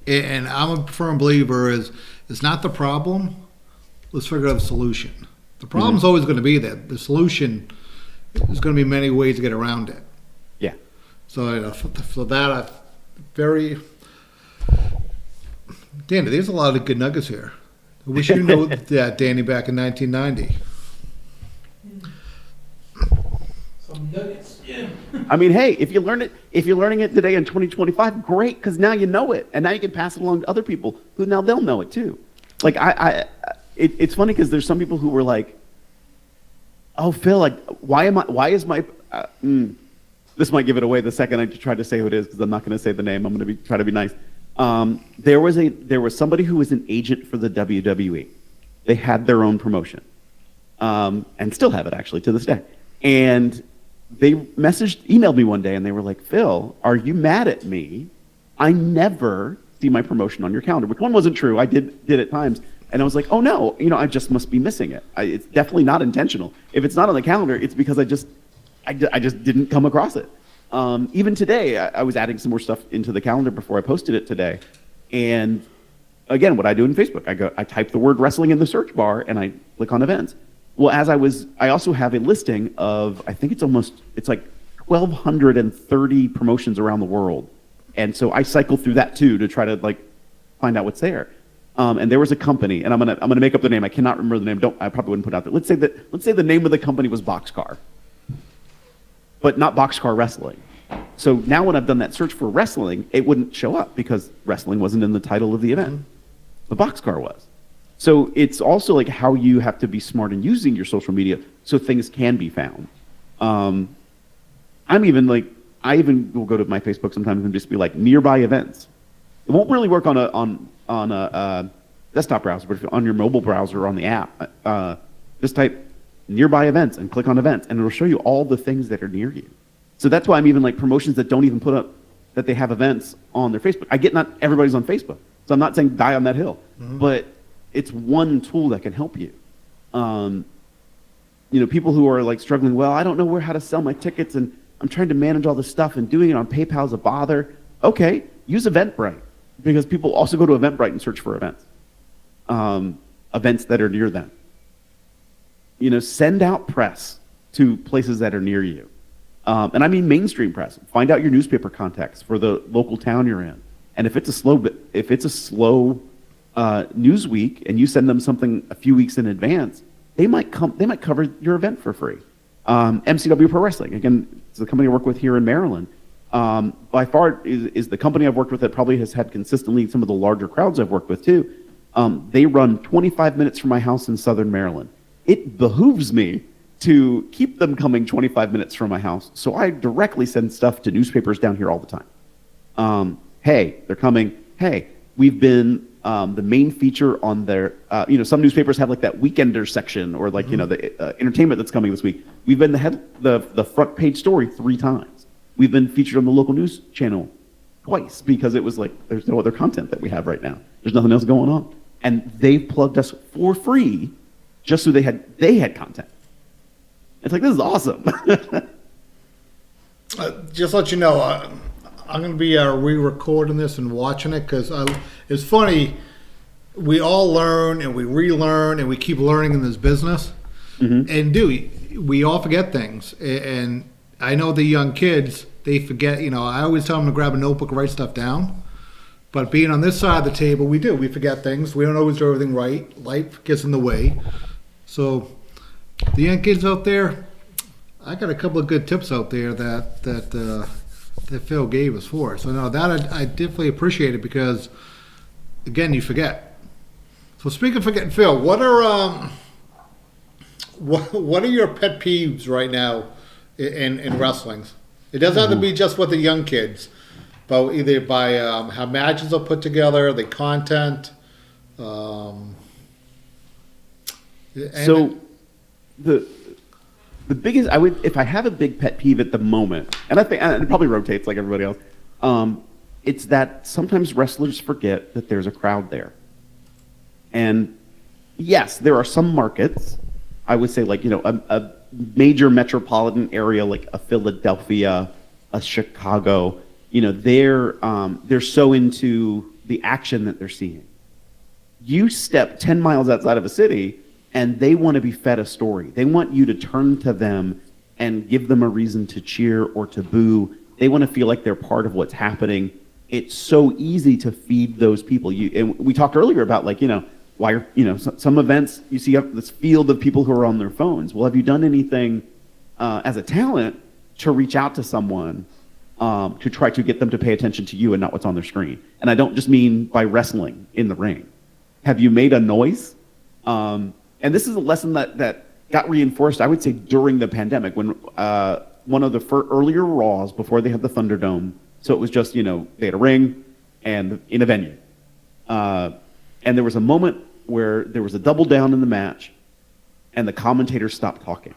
[SPEAKER 3] And I'm a firm believer it's not the problem. Let's figure out a solution. The problem's always going to be there. The solution, there's going to be many ways to get around it.
[SPEAKER 4] Yeah.
[SPEAKER 3] So for that, I very... Danny, there's a lot of good nuggets here. I wish you knew that, Danny, back in 1990.
[SPEAKER 2] Some nuggets, yeah.
[SPEAKER 4] I mean, hey, if you're learning it today in 2025, great, because now you know it, and now you can pass it along to other people who now they'll know it too. Like it's funny because there's some people who were like, "Oh, Phil, like, why is my this might give it away the second I try to say who it is because I'm not going to say the name. I'm going to try to be nice. There was somebody who was an agent for the WWE. They had their own promotion, and still have it actually to this day. And they emailed me one day, and they were like, "Phil, are you mad at me? I never see my promotion on your calendar," which one wasn't true. I did at times. And I was like, "Oh no, I just must be missing it. It's definitely not intentional. If it's not on the calendar, it's because I just didn't come across it." Even today, I was adding some more stuff into the calendar before I posted it today. And again, what I do in Facebook, I type the word wrestling in the search bar and I click on events. Well, I also have a listing of, I think it's like 1,230 promotions around the world. And so I cycle through that too to try to like find out what's there. And there was a company, and I'm gonna make up the name. I cannot remember the name. I probably wouldn't put it out there. Let's say the name of the company was Boxcar, but not Boxcar Wrestling. So now when I've done that search for wrestling, it wouldn't show up because wrestling wasn't in the title of the event. The Boxcar was. So it's also like how you have to be smart in using your social media so things can be found. I even will go to my Facebook sometimes and just be like nearby events. It won't really work on a desktop browser, but if you're on your mobile browser or on the app, just type nearby events and click on events, and it'll show you all the things that are near you. So that's why I'm even like promotions that don't even put up that they have events on their Facebook. I get not everybody's on Facebook, so I'm not saying die on that hill, but it's one tool that can help you. People who are like struggling, well, I don't know how to sell my tickets, and I'm trying to manage all this stuff, and doing it on PayPal is a bother. Okay, use Eventbrite, because people also go to Eventbrite and search for events, events that are near them. Send out press to places that are near you. And I mean mainstream press. Find out your newspaper contacts for the local town you're in. And if it's a slow news week and you send them something a few weeks in advance, they might cover your event for free. MCW Pro Wrestling, again, it's the company I work with here in Maryland. By far is the company I've worked with that probably has had consistently some of the larger crowds I've worked with too. They run 25 minutes from my house in Southern Maryland. It behooves me to keep them coming 25 minutes from my house, so I directly send stuff to newspapers down here all the time. Hey, they're coming. Hey, we've been the main feature on their, some newspapers have like that Weekender section or like, the entertainment that's coming this week. We've been the front page story 3 times. We've been featured on the local news channel twice because it was like, there's no other content that we have right now. There's nothing else going on. And they plugged us for free just so they had content. It's like, this is awesome.
[SPEAKER 3] Just let you know, I'm going to be re-recording this and watching it because it's funny. We all learn and we relearn and we keep learning in this business. And we all forget things. And I know the young kids, they forget. I always tell them to grab a notebook and write stuff down. But being on this side of the table, we do. We forget things. We don't always do everything right. Life gets in the way. So the young kids out there, I got a couple of good tips out there that Phil gave us for. So no, that I definitely appreciate it because, again, you forget. So speaking of forgetting, Phil, what are your pet peeves right now in wrestling? It doesn't have to be just with the young kids, but either by how matches are put together, the content.
[SPEAKER 4] So the biggest, if I have a big pet peeve at the moment, and I think and it probably rotates like everybody else, it's that sometimes wrestlers forget that there's a crowd there. And yes, there are some markets, I would say like, a major metropolitan area like a Philadelphia, a Chicago, they're so into the action that they're seeing. You step 10 miles outside of a city and they want to be fed a story. They want you to turn to them and give them a reason to cheer or to boo. They want to feel like they're part of what's happening. It's so easy to feed those people. And we talked earlier about why some events you see this field of people who are on their phones. Well, have you done anything as a talent to reach out to someone to try to get them to pay attention to you and not what's on their screen? And I don't just mean by wrestling in the ring. Have you made a noise And this is a lesson that got reinforced, I would say, during the pandemic when one of the earlier Raws before they had the Thunderdome. So it was just, they had a ring and in a venue. And there was a moment where there was a double down in the match and the commentator stopped talking.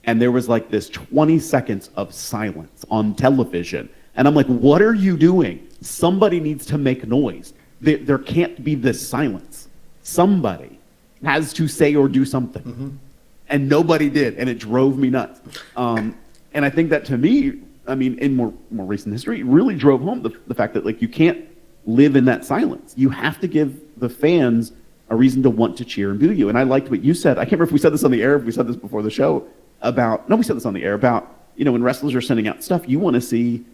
[SPEAKER 4] And there was like this 20 seconds of silence on television. And I'm like, what are you doing? Somebody needs to make noise. There can't be this silence. Somebody has to say or do something. Mm-hmm. And nobody did, and it drove me nuts. And I think that to me, I mean, in more recent history, it really drove home the fact that, like, you can't live in that silence. You have to give the fans a reason to want to cheer and boo you. And I liked what you said. I can't remember if we said this on the air, if we said this before the show, we said this on the air about, when wrestlers are sending out stuff, you want to see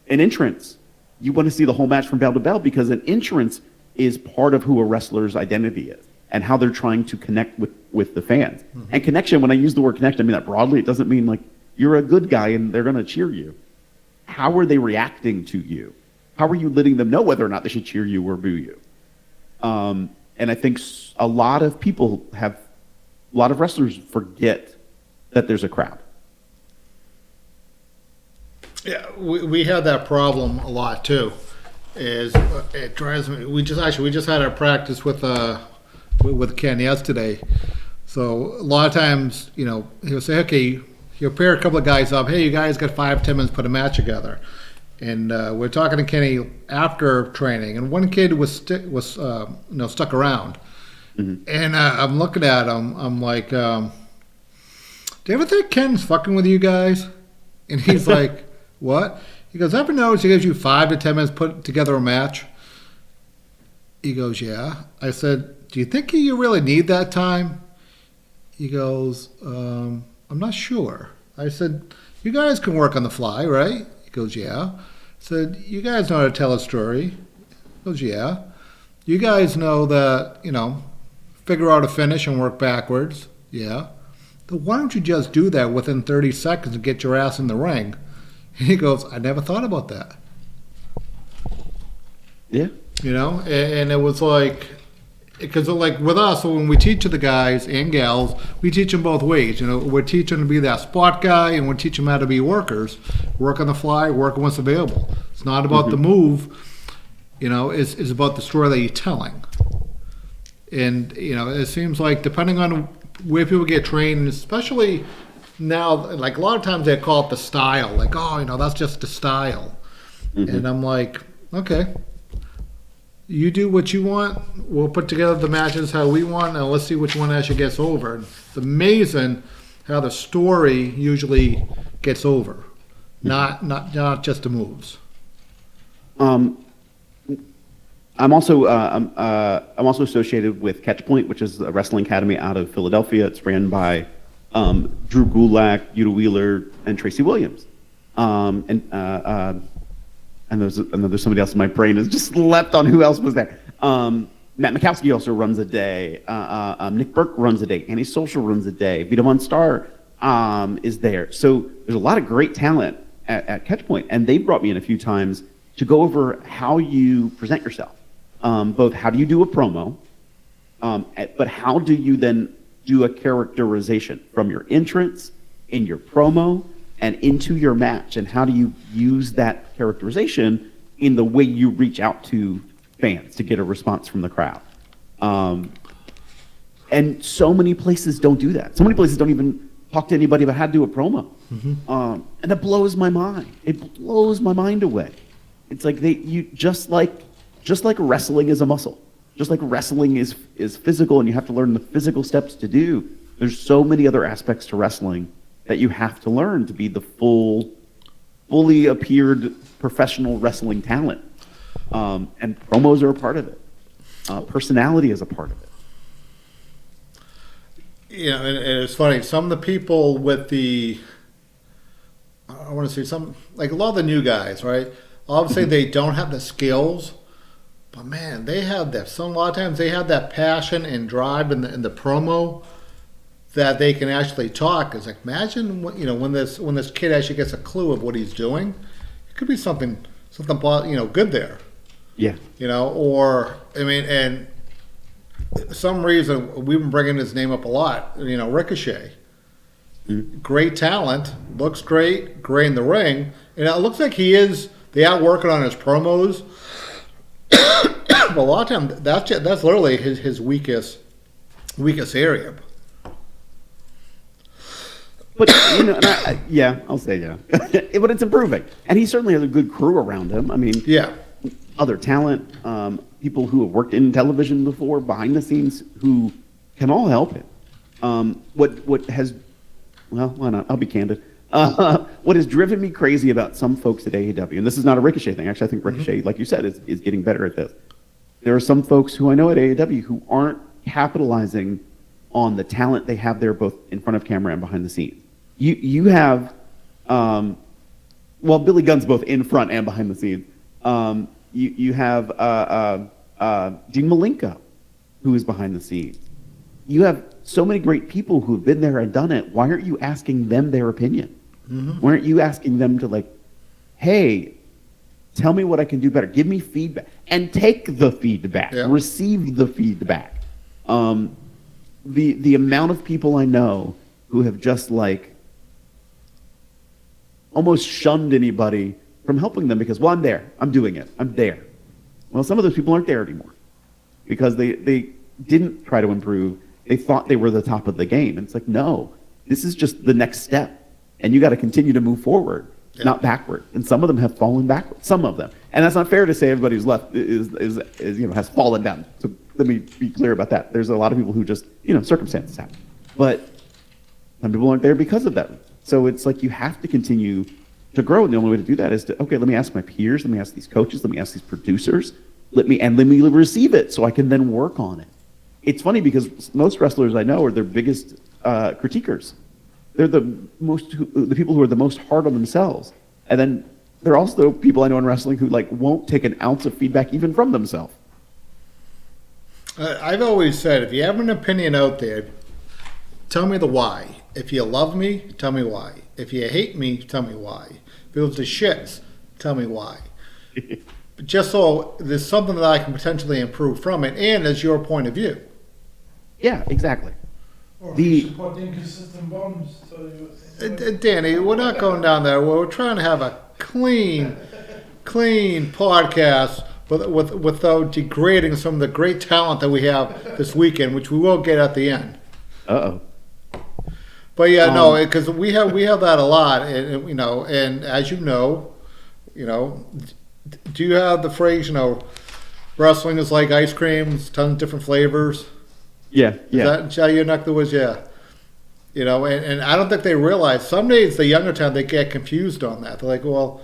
[SPEAKER 4] an entrance. You want to see the whole match from bell to bell because an entrance is part of who a wrestler's identity is and how they're trying to connect with the fans. Mm-hmm. And connection, when I use the word connect, I mean that broadly. It doesn't mean like you're a good guy and they're going to cheer you. How are they reacting to you? How are you letting them know whether or not they should cheer you or boo you? And I think a lot of wrestlers forget that there's a crowd.
[SPEAKER 3] Yeah, we have that problem a lot too. It drives me. We just had our practice with Ken yesterday. So a lot of times, he'll say, okay, he'll pair a couple of guys up. Hey, you guys got 5-10 minutes to put a match together. And we're talking to Kenny after training, and one kid was stuck around. Mm-hmm. And I'm looking at him. I'm like, do you ever think Ken's fucking with you guys? And he's like, what? He goes, ever notice he gives you 5 to 10 minutes to put together a match? He goes, yeah. I said, do you think you really need that time? He goes, I'm not sure. I said, you guys can work on the fly, right? He goes, yeah. I said, you guys know how to tell a story? He goes, yeah. You guys know that, figure out a finish and work backwards? Yeah. So why don't you just do that within 30 seconds and get your ass in the ring? And he goes, I never thought about that.
[SPEAKER 4] Yeah.
[SPEAKER 3] And it was like, because like with us, when we teach the guys and gals, we teach them both ways. We're teaching them to be that spot guy, and we're teaching them how to be workers, work on the fly, work on what's available. It's not about the move, it's about the story that you're telling. And, it seems like depending on where people get trained, especially now, like a lot of times they call it the style, like, that's just the style. Mm-hmm. And I'm like, okay, you do what you want, we'll put together the matches how we want, and let's see which one actually gets over. It's amazing how the story usually gets over, not just the moves.
[SPEAKER 4] I'm also associated with Catchpoint, which is a wrestling academy out of Philadelphia. It's ran by Drew Gulak, Yuta Wheeler, and Tracy Williams. And there's somebody else in my brain has just leapt on who else was there. Matt Mikowski also runs a day. Nick Burke runs a day. Annie Social runs a day. Vito Von Star is there. So there's a lot of great talent at Catchpoint, and they brought me in a few times to go over how you present yourself. Both how do you do a promo, but how do you then do a characterization from your entrance, in your promo, and into your match, and how do you use that characterization in the way you reach out to fans to get a response from the crowd. And so many places don't do that. So many places don't even talk to anybody about how to do a promo. Mm-hmm. And it blows my mind. It blows my mind away. It's like just like wrestling is a muscle. Just like wrestling is physical and you have to learn the physical steps to do. There's so many other aspects to wrestling that you have to learn to be the fully appeared professional wrestling talent. And promos are a part of it. Personality is a part of it.
[SPEAKER 3] And it's funny. Some of the people with I want to say some, like a lot of the new guys, right? Obviously, they don't have the skills, but man, they have that. A lot of times they have that passion and drive in the promo that they can actually talk. It's like, imagine when this kid actually gets a clue of what he's doing, it could be something good there.
[SPEAKER 4] Yeah.
[SPEAKER 3] Or I mean, and some reason we've been bringing his name up a lot. You know, Ricochet, great talent, looks great in the ring, and it looks like he is. They are working on his promos. But a lot of times, that's literally his weakest area.
[SPEAKER 4] But I'll say yeah. But it's improving, and he certainly has a good crew around him. I mean,
[SPEAKER 3] Yeah.
[SPEAKER 4] other talent, people who have worked in television before, behind the scenes, who can all help him. What has, well, why not? I'll be candid. What has driven me crazy about some folks at AEW, and this is not a Ricochet thing. Actually, I think Ricochet, like you said, is getting better at this. There are some folks who I know at AEW who aren't capitalizing on the talent they have there, both in front of camera and behind the scenes. You have, Billy Gunn's both in front and behind the scenes. You have Dean Malenko, who is behind the scenes. You have so many great people who have been there and done it. Why aren't you asking them their opinion? Why aren't you asking them to hey, tell me what I can do better. Give me feedback. And take the feedback.
[SPEAKER 3] Yeah.
[SPEAKER 4] Receive the feedback. The amount of people I know who have just almost shunned anybody from helping them because, well, I'm there. I'm doing it. I'm there. Well, some of those people aren't there anymore because they didn't try to improve. They thought they were the top of the game. And it's no, this is just the next step. And you got to continue to move forward, not backward. And some of them have fallen backward. Some of them. And that's not fair to say everybody who's left is has fallen down. So let me be clear about that. There's a lot of people who just, circumstances happen. But some people aren't there because of that. So it's you have to continue to grow. And the only way to do that is to, let me ask my peers, let me ask these coaches, let me ask these producers, let me receive it so I can then work on it. It's funny because most wrestlers I know are their biggest critiquers. They're the people who are the most hard on themselves. And then there are also people I know in wrestling who won't take an ounce of feedback even from themselves.
[SPEAKER 3] I've always said, if you have an opinion out there, tell me the why. If you love me, tell me why. If you hate me, tell me why. If it was the shits, tell me why. But just so there's something that I can potentially improve from it, and as your point of view.
[SPEAKER 4] Yeah, exactly.
[SPEAKER 2] Or if you support the inconsistent bums.
[SPEAKER 3] Danny, we're not going down there. We're trying to have a clean podcast without degrading some of the great talent that we have this weekend, which we will get at the end.
[SPEAKER 4] Uh-oh.
[SPEAKER 3] But yeah, no, because we have that a lot, and as you know, do you have the phrase, wrestling is like ice cream, tons of different flavors?
[SPEAKER 4] Yeah.
[SPEAKER 3] Is that how your neck of the woods? Yeah. And I don't think they realize, some days the younger time, they get confused on that. They're like, well,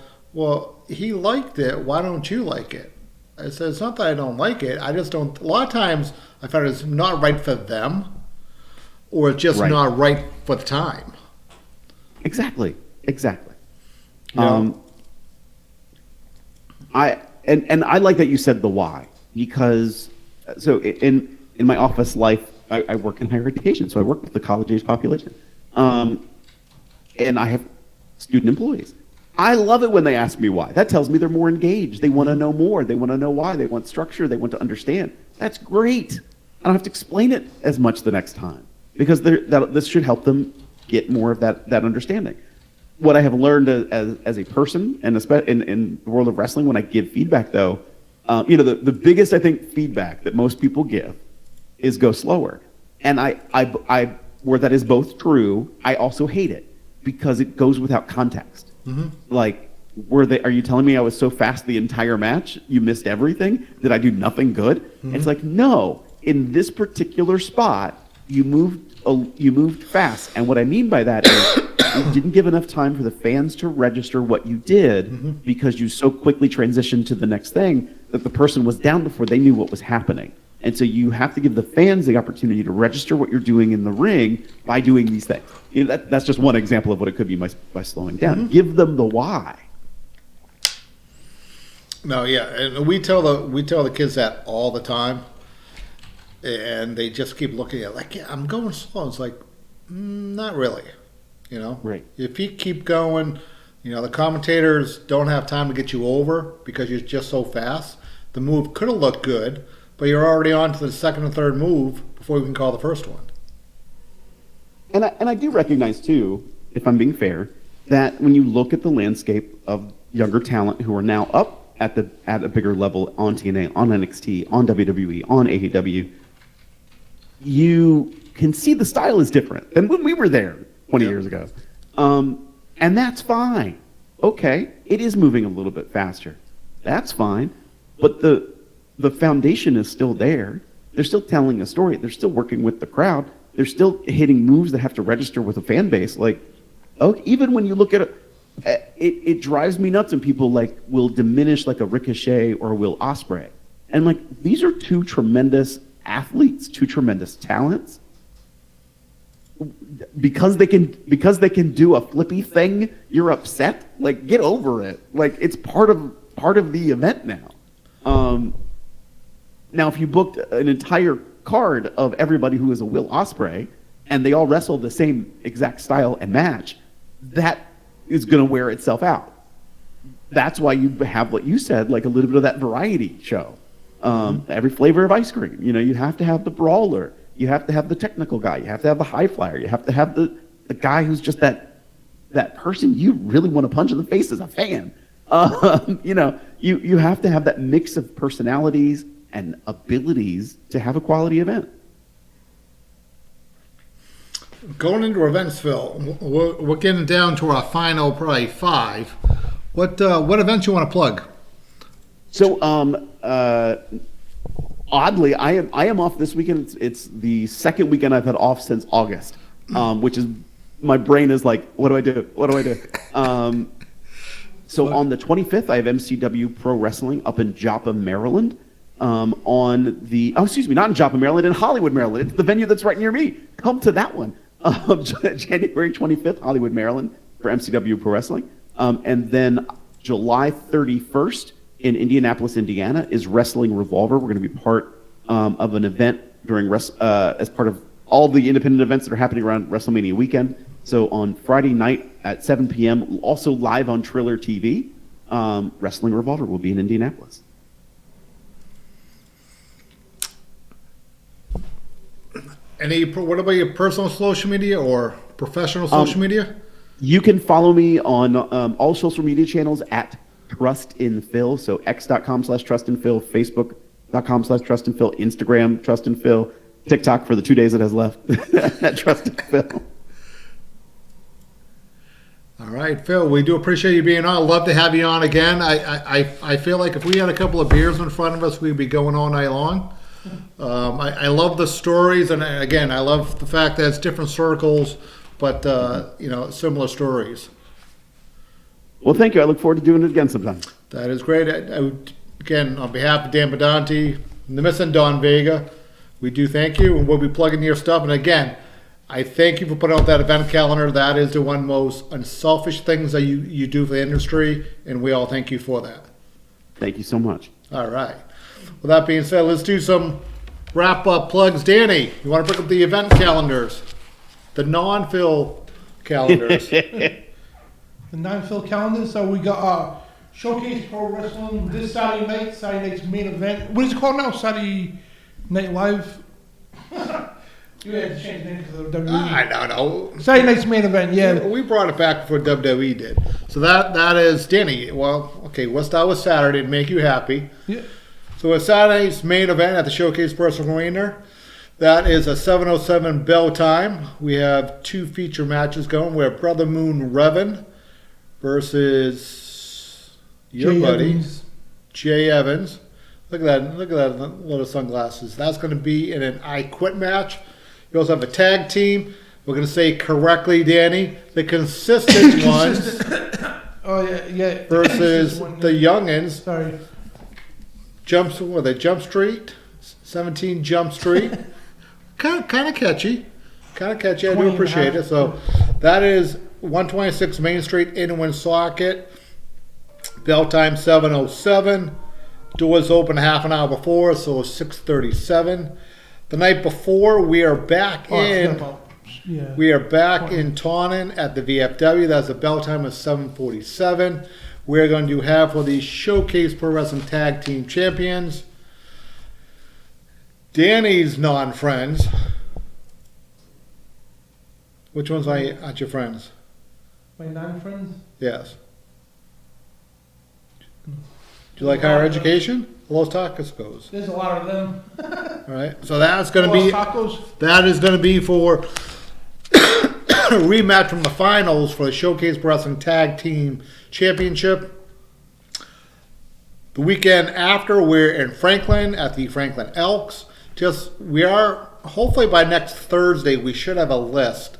[SPEAKER 3] he liked it, why don't you like it? I said, it's not that I don't like it, I just don't, a lot of times I find it's not right for them, or it's just not right for the time.
[SPEAKER 4] Exactly.
[SPEAKER 3] Yeah.
[SPEAKER 4] I like that you said the why, because in my office life, I work in higher education, so I work with the college age population, and I have student employees. I love it when they ask me why. That tells me they're more engaged. They want to know more. They want to know why. They want structure. They want to understand. That's great. I don't have to explain it as much the next time, because this should help them get more of that understanding. What I have learned as a person, and in the world of wrestling, when I give feedback, though, the biggest, I think, feedback that most people give is go slower. And I where that is both true, I also hate it because it goes without context. Are you telling me I was so fast the entire match? You missed everything? Did I do nothing good? Mm-hmm. It's no. In this particular spot, you moved fast. And what I mean by that is you didn't give enough time for the fans to register what you did because you so quickly transitioned to the next thing that the person was down before they knew what was happening. And so you have to give the fans the opportunity to register what you're doing in the ring by doing these things. That's just one example of what it could be by slowing down. Mm-hmm. Give them the why.
[SPEAKER 3] No, yeah, and we tell the kids that all the time, and they just keep looking at it yeah, I'm going slow. It's not really,
[SPEAKER 4] Right.
[SPEAKER 3] If you keep going, the commentators don't have time to get you over because you're just so fast. The move could have looked good, but you're already on to the second and third move before we can call the first one.
[SPEAKER 4] And I do recognize, too, if I'm being fair, that when you look at the landscape of younger talent who are now up at a bigger level on TNA, on NXT, on WWE, on AEW, you can see the style is different than when we were there 20 years ago. And that's fine. Okay, it is moving a little bit faster. That's fine. But the foundation is still there. They're still telling a story. They're still working with the crowd. They're still hitting moves that have to register with a fan base. Like, even when you look at it drives me nuts when people like will diminish like a Ricochet or Will Ospreay. And like, these are two tremendous athletes, two tremendous talents. Because they can do a flippy thing, you're upset. Like, get over it. Like, it's part of the event now. Now, if you booked an entire card of everybody who is a Will Ospreay, and they all wrestle the same exact style and match, that is going to wear itself out. That's why you have what you said, like a little bit of that variety show. Every flavor of ice cream. You know, you have to have the brawler. You have to have the technical guy. You have to have the high flyer. You have to have the guy who's just that person you really want to punch in the face as a fan. You know, you have to have that mix of personalities and abilities to have a quality event.
[SPEAKER 3] Going into events, Phil, we're getting down to our final probably 5. What events you want to plug?
[SPEAKER 4] So, oddly, I am off this weekend. It's the second weekend I've had off since August, which is, my brain is like, what do I do? What do I do? So on the 25th, I have MCW Pro Wrestling up in Joppa, Maryland. Not in Joppa, Maryland, in Hollywood, Maryland. It's the venue that's right near me. Come to that one. January 25th, Hollywood, Maryland, for MCW Pro Wrestling. And then July 31st in Indianapolis, Indiana, is Wrestling Revolver. We're going to be part of an event during as part of all the independent events that are happening around WrestleMania weekend. So on Friday night at 7 p.m., also live on Triller TV, Wrestling Revolver will be in Indianapolis.
[SPEAKER 3] What about your personal social media or professional social media?
[SPEAKER 4] You can follow me on all social media channels at TrustInPhil. So x.com/TrustInPhil, Facebook.com/TrustInPhil, Instagram TrustInPhil, TikTok for the 2 days it has left at TrustInPhil.
[SPEAKER 3] All right, Phil, we do appreciate you being on. I'd love to have you on again. I feel like if we had a couple of beers in front of us, we'd be going all night long. I love the stories, and again, I love the fact that it's different circles, but similar stories.
[SPEAKER 4] Well, thank you. I look forward to doing it again sometime.
[SPEAKER 3] That is great. Again, on behalf of Dan Bedanti, Nimitz and Don Vega, we do thank you, and we'll be plugging your stuff. And again, I thank you for putting out that event calendar. That is the one most unselfish things that you do for the industry, and we all thank you for that.
[SPEAKER 4] Thank you so much.
[SPEAKER 3] All right. With that being said, let's do some wrap-up plugs. Danny, you want to bring up the event calendars? The non-Phil calendars.
[SPEAKER 2] The non-Phil calendar. So we got Showcase Pro Wrestling this Saturday night. Saturday night's main event. What is it called now? Saturday Night Live? You had to change the name to the WWE.
[SPEAKER 3] I don't know.
[SPEAKER 2] Saturday night's main event, yeah.
[SPEAKER 3] We brought it back before WWE did. So that is, Danny, well, okay, we'll start with Saturday to make you happy.
[SPEAKER 2] Yeah.
[SPEAKER 3] So it's Saturday's main event at the Showcase Wrestling Arena. That is a 7:07 bell time. We have 2 feature matches going. We have Brother Moon Revan versus your
[SPEAKER 2] Jay
[SPEAKER 3] buddy,
[SPEAKER 2] Evans.
[SPEAKER 3] Jay Evans. Look at that little sunglasses. That's going to be in an I Quit match. You also have a tag team. We're going to say correctly, Danny, the consistent ones
[SPEAKER 2] Oh, yeah.
[SPEAKER 3] versus the youngins.
[SPEAKER 2] Sorry.
[SPEAKER 3] Jump Street, 17 Jump Street. kind of catchy. I do appreciate it. So that is 126 Main Street in Woonsocket. Bell time 7:07. Doors open half an hour before, so 6:37. The night before, we are back in.
[SPEAKER 2] Yeah.
[SPEAKER 3] We are back in Taunton at the VFW. That's a bell time of 7:47. We're going to have for the Showcase Pro Wrestling Tag Team Champions Danny's non-friends. Which ones aren't your friends?
[SPEAKER 2] My non-friends?
[SPEAKER 3] Yes. Do you like higher education? Los Tacos goes.
[SPEAKER 2] There's a lot of them.
[SPEAKER 3] All right. So that's going to
[SPEAKER 2] Los
[SPEAKER 3] be.
[SPEAKER 2] Tacos?
[SPEAKER 3] That is going to be for a rematch from the finals for the Showcase Wrestling Tag Team Championship. The weekend after, we're in Franklin at the Franklin Elks. We are, hopefully by next Thursday, we should have a list.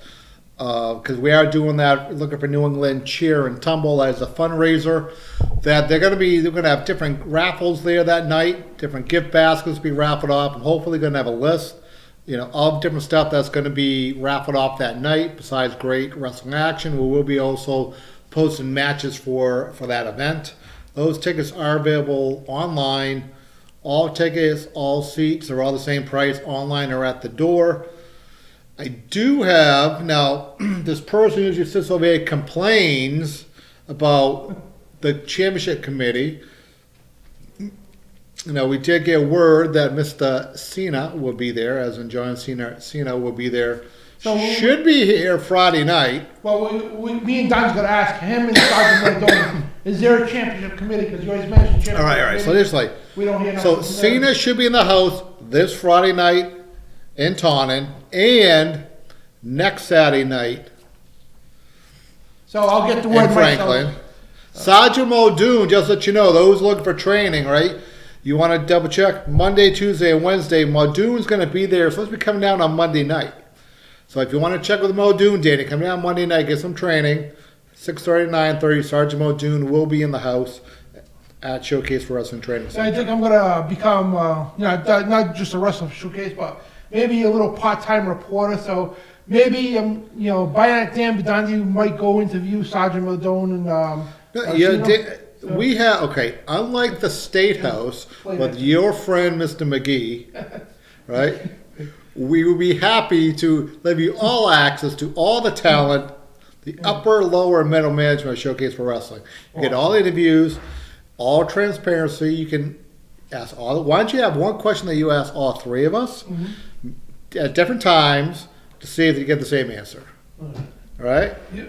[SPEAKER 3] Because we are doing that, looking for New England Cheer and Tumble as a fundraiser. That they're going to have different raffles there that night, different gift baskets to be raffled off. I'm hopefully going to have a list, of different stuff that's going to be raffled off that night. Besides great wrestling action, we will be also posting matches for that event. Those tickets are available online. All tickets, all seats are all the same price online or at the door. I do have, now, this person usually sits over here complains about the championship committee. We did get word that Mr. Cena will be there, as in John Cena. Cena will be there.
[SPEAKER 2] So
[SPEAKER 3] should be here Friday night.
[SPEAKER 2] Well, me and Don's going to ask him and Sergeant Maldon, is there a championship committee? Because you always mentioned championship
[SPEAKER 3] All right. So there's
[SPEAKER 2] we don't hear
[SPEAKER 3] so
[SPEAKER 2] nothing from
[SPEAKER 3] Cena
[SPEAKER 2] them.
[SPEAKER 3] should be in the house this Friday night in Taunton and next Saturday night
[SPEAKER 2] So I'll get the word
[SPEAKER 3] in Franklin.
[SPEAKER 2] myself.
[SPEAKER 3] Sergeant Muldoon, just let you know, those looking for training, right? You want to double check Monday, Tuesday, and Wednesday. Muldoon's going to be there. Supposed to be coming down on Monday night. So if you want to check with Muldoon, Danny, come down Monday night, get some training. 6:30 to 9:30. Sergeant Muldoon will be in the house at Showcase for Wrestling Training
[SPEAKER 2] So I
[SPEAKER 3] Center.
[SPEAKER 2] think I'm going to become, not just a wrestling showcase, but maybe a little part-time reporter. So maybe, by that time, Donnie might go interview Sergeant Maldon and.
[SPEAKER 3] We have, unlike the State House with your friend Mr. McGee, right? We will be happy to give you all access to all the talent, the upper, lower, and middle management of Showcase for Wrestling. You get all the interviews, all transparency. You can ask all. Why don't you have one question that you ask all three of us at different times to see if you get the same answer? All right?
[SPEAKER 2] Yeah.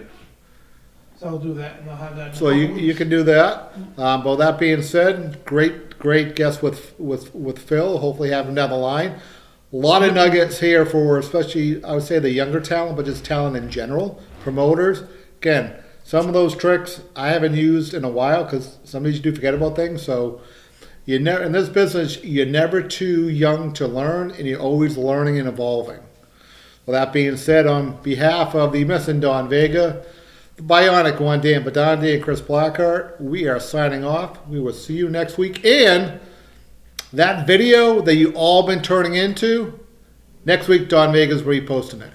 [SPEAKER 2] So I'll do that, and I'll have that. in a
[SPEAKER 3] So
[SPEAKER 2] couple
[SPEAKER 3] you
[SPEAKER 2] weeks.
[SPEAKER 3] can do that. But that being said, great guest with Phil. Hopefully have him down the line. A lot of nuggets here for especially, I would say, the younger talent, but just talent in general. Promoters. Again, some of those tricks I haven't used in a while because sometimes you do forget about things. So you never in this business, you're never too young to learn, and you're always learning and evolving. Well, that being said, on behalf of the Miss and Don Vega, the Bionic One, Dan Badandi, and Chris Blackheart, we are signing off. We will see you next week. And that video that you all been turning into, next week Don Vega's reposting it.